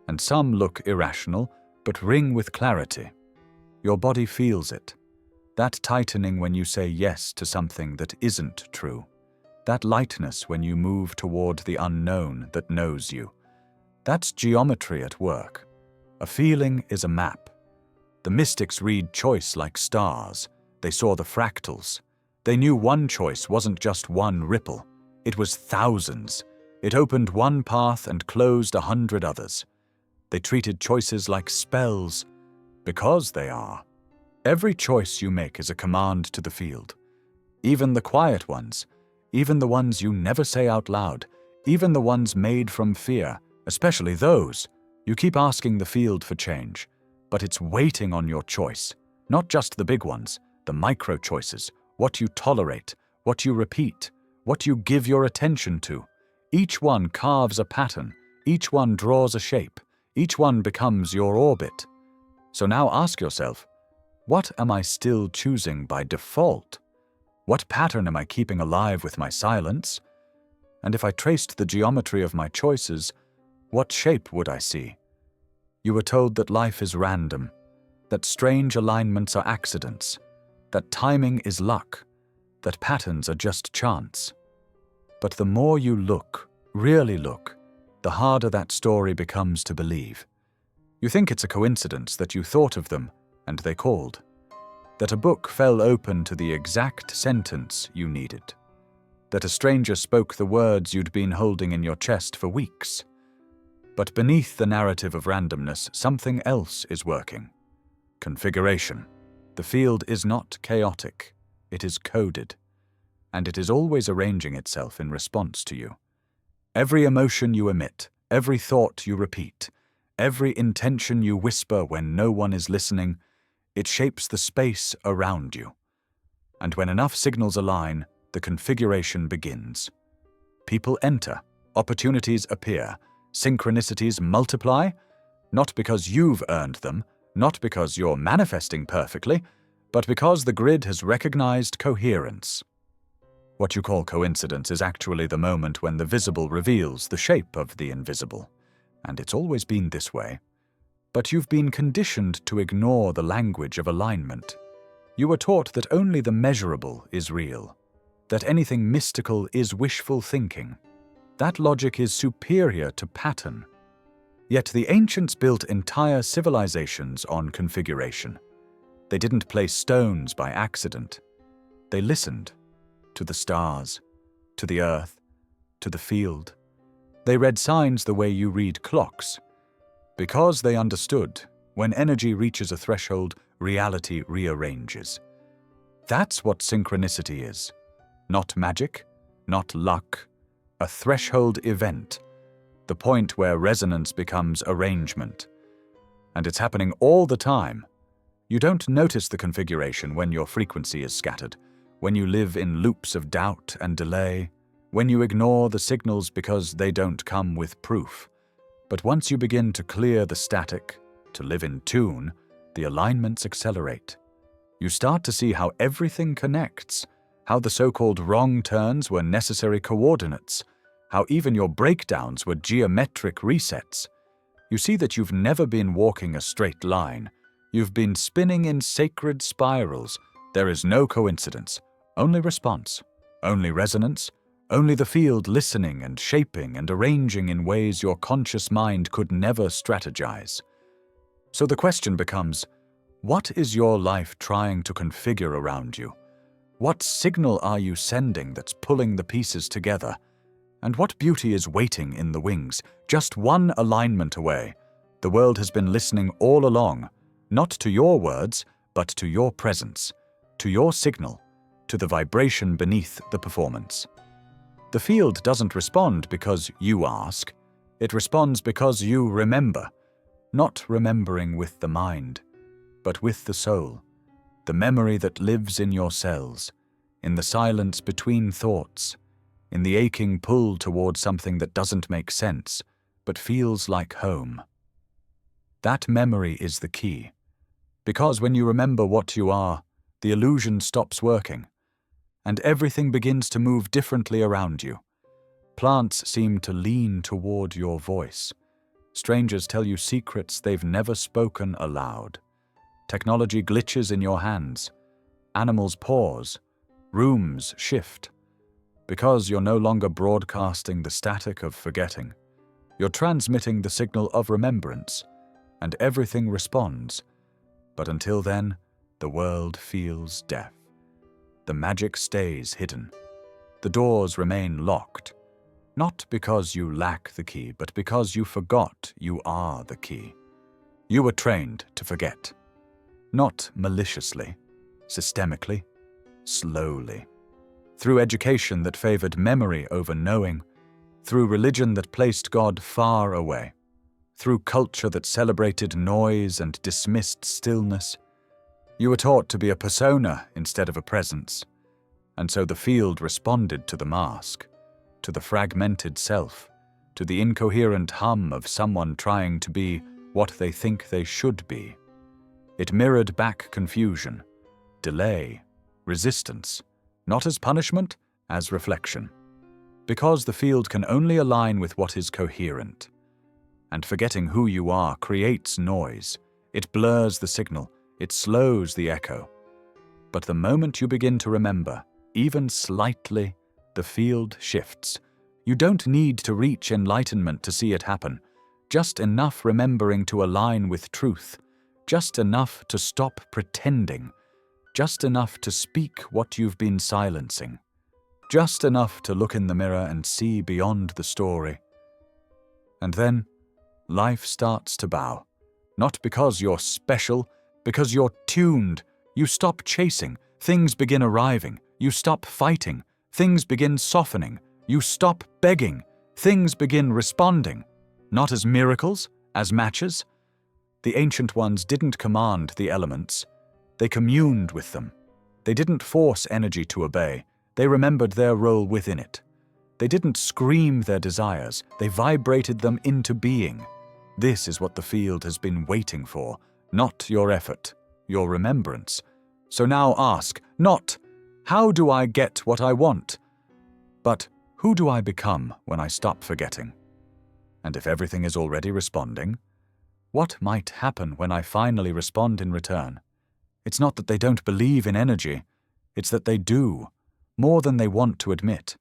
Speaker 1: and some look irrational, but ring with clarity. Your body feels it. That tightening when you say yes to something that isn't true. That lightness when you move toward the unknown that knows you. That's geometry at work. A feeling is a map. The mystics read choice like stars. They saw the fractals. They knew one choice wasn't just one ripple. It was thousands. It opened one path and closed 100 others. They treated choices like spells, because they are. Every choice you make is a command to the field. Even the quiet ones, even the ones you never say out loud, even the ones made from fear, especially those. You keep asking the field for change, but it's waiting on your choice. Not just the big ones, the micro choices, what you tolerate, what you repeat, what you give your attention to. Each one carves a pattern, each one draws a shape, each one becomes your orbit. So now ask yourself, what am I still choosing by default? What pattern am I keeping alive with my silence? And if I traced the geometry of my choices, what shape would I see? You were told that life is random, that strange alignments are accidents, that timing is luck, that patterns are just chance. But the more you look, really look, the harder that story becomes to believe. You think it's a coincidence that you thought of them and they called, that a book fell open to the exact sentence you needed, that a stranger spoke the words you'd been holding in your chest for weeks. But beneath the narrative of randomness, something else is working. Configuration. The field is not chaotic, it is coded, and it is always arranging itself in response to you. Every emotion you emit, every thought you repeat, every intention you whisper when no one is listening, it shapes the space around you. And when enough signals align, the configuration begins. People enter, opportunities appear, synchronicities multiply, not because you've earned them, not because you're manifesting perfectly, but because the grid has recognized coherence. What you call coincidence is actually the moment when the visible reveals the shape of the invisible. And it's always been this way. But you've been conditioned to ignore the language of alignment. You were taught that only the measurable is real, that anything mystical is wishful thinking. That logic is superior to pattern. Yet the ancients built entire civilizations on configuration. They didn't place stones by accident. They listened to the stars, to the earth, to the field. They read signs the way you read clocks. Because they understood, when energy reaches a threshold, reality rearranges. That's what synchronicity is. Not magic, not luck, a threshold event, the point where resonance becomes arrangement. And it's happening all the time. You don't notice the configuration when your frequency is scattered, when you live in loops of doubt and delay, when you ignore the signals because they don't come with proof. But once you begin to clear the static, to live in tune, the alignments accelerate. You start to see how everything connects, how the so-called wrong turns were necessary coordinates, how even your breakdowns were geometric resets. You see that you've never been walking a straight line. You've been spinning in sacred spirals. There is no coincidence, only response, only resonance, Only the field listening and shaping and arranging in ways your conscious mind could never strategize. So the question becomes, what is your life trying to configure around you? What signal are you sending that's pulling the pieces together? And what beauty is waiting in the wings, just one alignment away? The world has been listening all along, not to your words, but to your presence, to your signal, to the vibration beneath the performance. The field doesn't respond because you ask. It responds because you remember, not remembering with the mind, but with the soul, the memory that lives in your cells, in the silence between thoughts, in the aching pull toward something that doesn't make sense, but feels like home. That memory is the key, because when you remember what you are, the illusion stops working, and everything begins to move differently around you. Plants seem to lean toward your voice. Strangers tell you secrets they've never spoken aloud. Technology glitches in your hands. Animals pause. Rooms shift. Because you're no longer broadcasting the static of forgetting. You're transmitting the signal of remembrance, and everything responds. But until then, the world feels deaf. The magic stays hidden. The doors remain locked. Not because you lack the key, but because you forgot you are the key. You were trained to forget. Not maliciously, systemically, slowly. Through education that favored memory over knowing, through religion that placed God far away, through culture that celebrated noise and dismissed stillness. You were taught to be a persona instead of a presence, and so the field responded to the mask, to the fragmented self, to the incoherent hum of someone trying to be what they think they should be. It mirrored back confusion, delay, resistance, not as punishment, as reflection. Because the field can only align with what is coherent. And forgetting who you are creates noise. It blurs the signal. It slows the echo. But the moment you begin to remember, even slightly, the field shifts. You don't need to reach enlightenment to see it happen. Just enough remembering to align with truth. Just enough to stop pretending. Just enough to speak what you've been silencing. Just enough to look in the mirror and see beyond the story. And then, life starts to bow. Not because you're special, because you're tuned. You stop chasing. Things begin arriving. You stop fighting. Things begin softening. You stop begging. Things begin responding. Not as miracles, as matches. The ancient ones didn't command the elements. They communed with them. They didn't force energy to obey. They remembered their role within it. They didn't scream their desires. They vibrated them into being. This is what the field has been waiting for, not your effort, your remembrance. So now ask, not, how do I get what I want? But, who do I become when I stop forgetting? And if everything is already responding, what might happen when I finally respond in return? It's not that they don't believe in energy, it's that they do, more than they want to admit.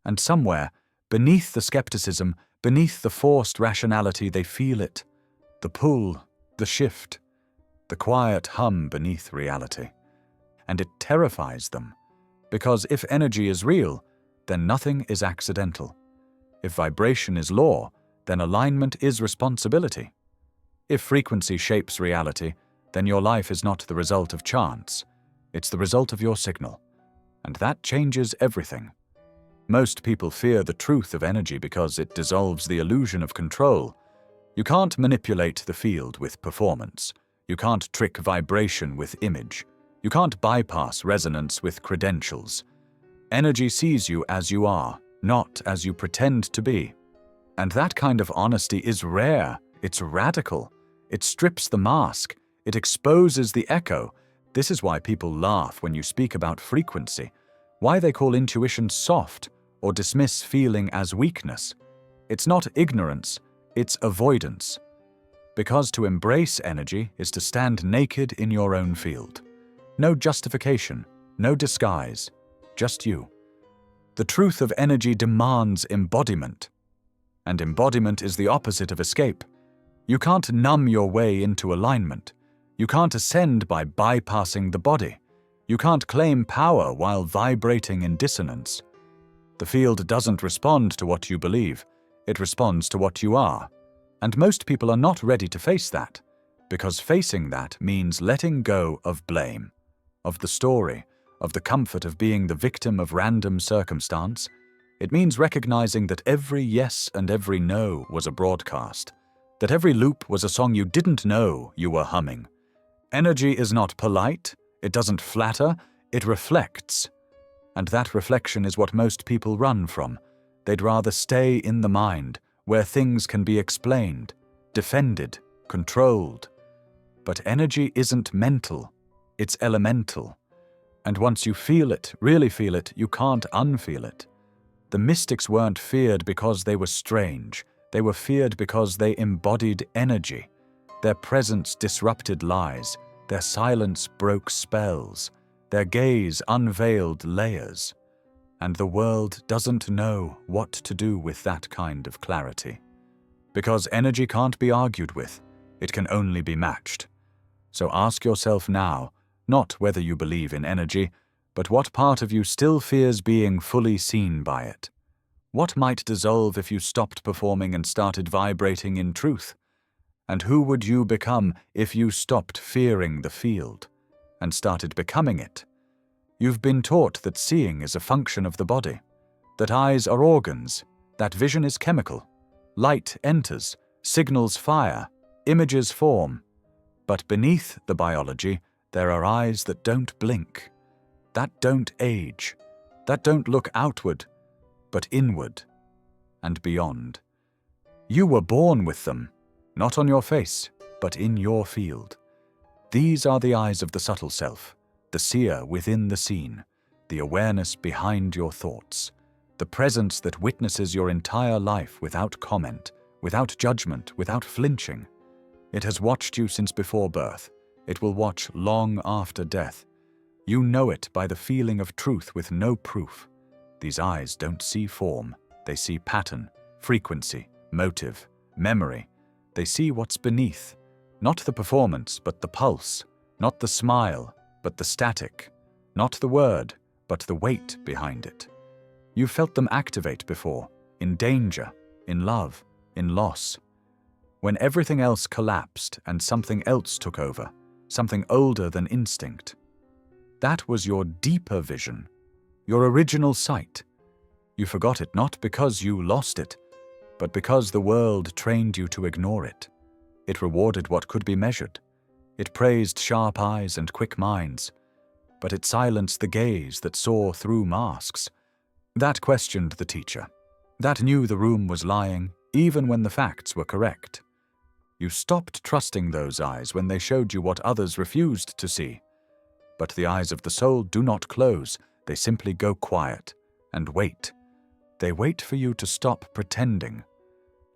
Speaker 1: And somewhere, beneath the skepticism, beneath the forced rationality, they feel it. The pull, the shift, the quiet hum beneath reality. And it terrifies them, because if energy is real, then nothing is accidental. If vibration is law, then alignment is responsibility. If frequency shapes reality, then your life is not the result of chance. It's the result of your signal. And that changes everything. Most people fear the truth of energy because it dissolves the illusion of control. You can't manipulate the field with performance. You can't trick vibration with image. You can't bypass resonance with credentials. Energy sees you as you are, not as you pretend to be. And that kind of honesty is rare. It's radical. It strips the mask. It exposes the echo. This is why people laugh when you speak about frequency, why they call intuition soft or dismiss feeling as weakness. It's not ignorance, it's avoidance. Because to embrace energy is to stand naked in your own field. No justification, no disguise, just you. The truth of energy demands embodiment. And embodiment is the opposite of escape. You can't numb your way into alignment. You can't ascend by bypassing the body. You can't claim power while vibrating in dissonance. The field doesn't respond to what you believe. It responds to what you are. And most people are not ready to face that, because facing that means letting go of blame, of the story, of the comfort of being the victim of random circumstance. It means recognizing that every yes and every no was a broadcast, that every loop was a song you didn't know you were humming. Energy is not polite, it doesn't flatter, it reflects. And that reflection is what most people run from. They'd rather stay in the mind, where things can be explained, defended, controlled. But energy isn't mental, it's elemental. And once you feel it, really feel it, you can't unfeel it. The mystics weren't feared because they were strange. They were feared because they embodied energy. Their presence disrupted lies. Their silence broke spells. Their gaze unveiled layers. And the world doesn't know what to do with that kind of clarity. Because energy can't be argued with. It can only be matched. So ask yourself now, not whether you believe in energy, but what part of you still fears being fully seen by it? What might dissolve if you stopped performing and started vibrating in truth? And who would you become if you stopped fearing the field and started becoming it? You've been taught that seeing is a function of the body, that eyes are organs, that vision is chemical. Light enters, signals fire, images form. But beneath the biology, there are eyes that don't blink, that don't age, that don't look outward, but inward and beyond. You were born with them, not on your face, but in your field. These are the eyes of the subtle self, the seer within the seen, the awareness behind your thoughts, the presence that witnesses your entire life without comment, without judgment, without flinching. It has watched you since before birth. It will watch long after death. You know it by the feeling of truth with no proof. These eyes don't see form. They see pattern, frequency, motive, memory. They see what's beneath. Not the performance, but the pulse. Not the smile, but the static. Not the word, but the weight behind it. You've felt them activate before, in danger, in love, in loss. When everything else collapsed and something else took over, something older than instinct. That was your deeper vision, your original sight. You forgot it not because you lost it, but because the world trained you to ignore it. It rewarded what could be measured. It praised sharp eyes and quick minds, but it silenced the gaze that saw through masks. That questioned the teacher. That knew the room was lying, even when the facts were correct. You stopped trusting those eyes when they showed you what others refused to see. But the eyes of the soul do not close, they simply go quiet and wait. They wait for you to stop pretending,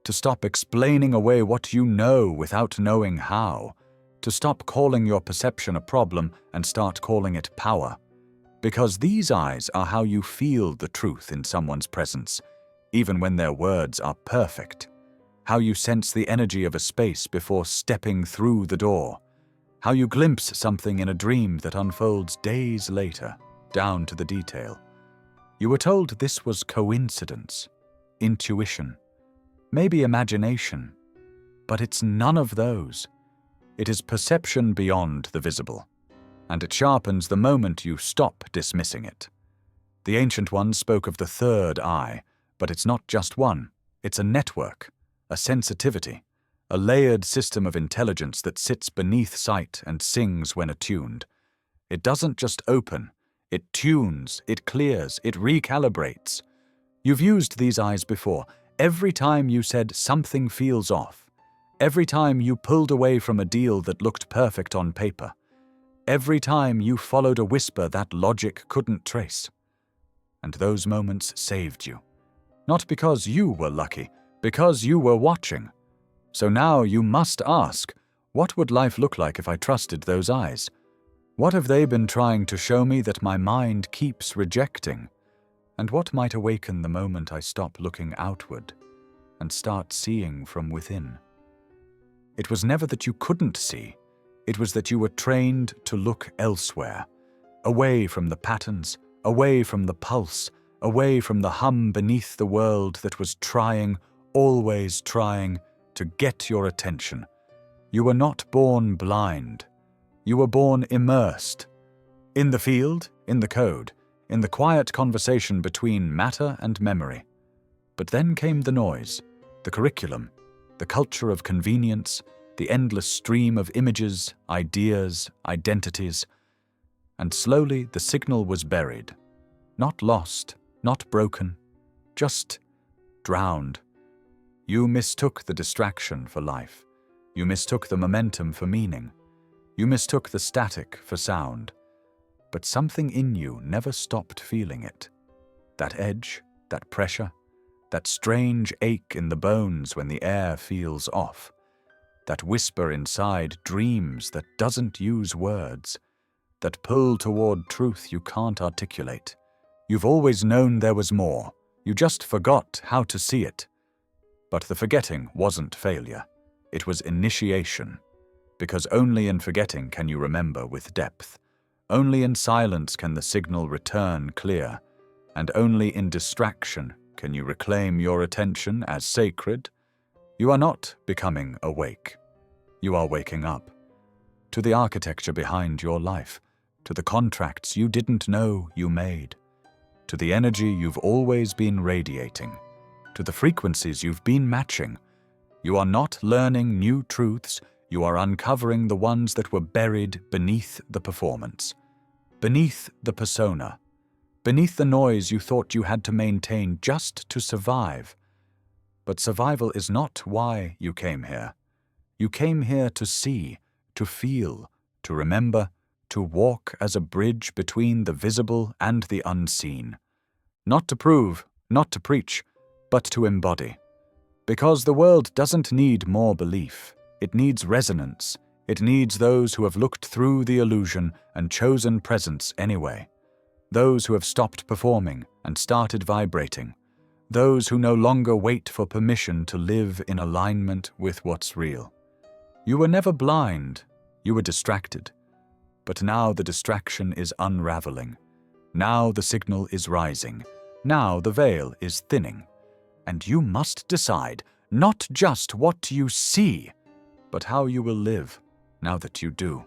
Speaker 1: to stop explaining away what you know without knowing how, to stop calling your perception a problem and start calling it power. Because these eyes are how you feel the truth in someone's presence, even when their words are perfect. How you sense the energy of a space before stepping through the door. How you glimpse something in a dream that unfolds days later, down to the detail. You were told this was coincidence, intuition, maybe imagination, but it's none of those. It is perception beyond the visible, and it sharpens the moment you stop dismissing it. The ancient ones spoke of the third eye, but it's not just one, it's a network. A sensitivity, a layered system of intelligence that sits beneath sight and sings when attuned. It doesn't just open, it tunes, it clears, it recalibrates. You've used these eyes before. Every time you said something feels off, every time you pulled away from a deal that looked perfect on paper, every time you followed a whisper that logic couldn't trace. And those moments saved you. Not because you were lucky, because you were watching. So now you must ask, what would life look like if I trusted those eyes? What have they been trying to show me that my mind keeps rejecting? And what might awaken the moment I stop looking outward and start seeing from within? It was never that you couldn't see. It was that you were trained to look elsewhere, away from the patterns, away from the pulse, away from the hum beneath the world that was trying, always trying, to get your attention. You were not born blind. You were born immersed. In the field, in the code, in the quiet conversation between matter and memory. But then came the noise, the curriculum, the culture of convenience, the endless stream of images, ideas, identities, and slowly the signal was buried. Not lost, not broken, just drowned. You mistook the distraction for life. You mistook the momentum for meaning. You mistook the static for sound. But something in you never stopped feeling it. That edge, that pressure, that strange ache in the bones when the air feels off. That whisper inside dreams that doesn't use words. That pull toward truth you can't articulate. You've always known there was more. You just forgot how to see it. But the forgetting wasn't failure. It was initiation. Because only in forgetting can you remember with depth. Only in silence can the signal return clear. And only in distraction can you reclaim your attention as sacred. You are not becoming awake. You are waking up. To the architecture behind your life. To the contracts you didn't know you made. To the energy you've always been radiating. To the frequencies you've been matching. You are not learning new truths, you are uncovering the ones that were buried beneath the performance, beneath the persona, beneath the noise you thought you had to maintain just to survive. But survival is not why you came here. You came here to see, to feel, to remember, to walk as a bridge between the visible and the unseen. Not to prove, not to preach, but to embody. Because the world doesn't need more belief. It needs resonance. It needs those who have looked through the illusion and chosen presence anyway. Those who have stopped performing and started vibrating. Those who no longer wait for permission to live in alignment with what's real. You were never blind. You were distracted. But now the distraction is unraveling. Now the signal is rising. Now the veil is thinning. And you must decide not just what you see, but how you will live now that you do.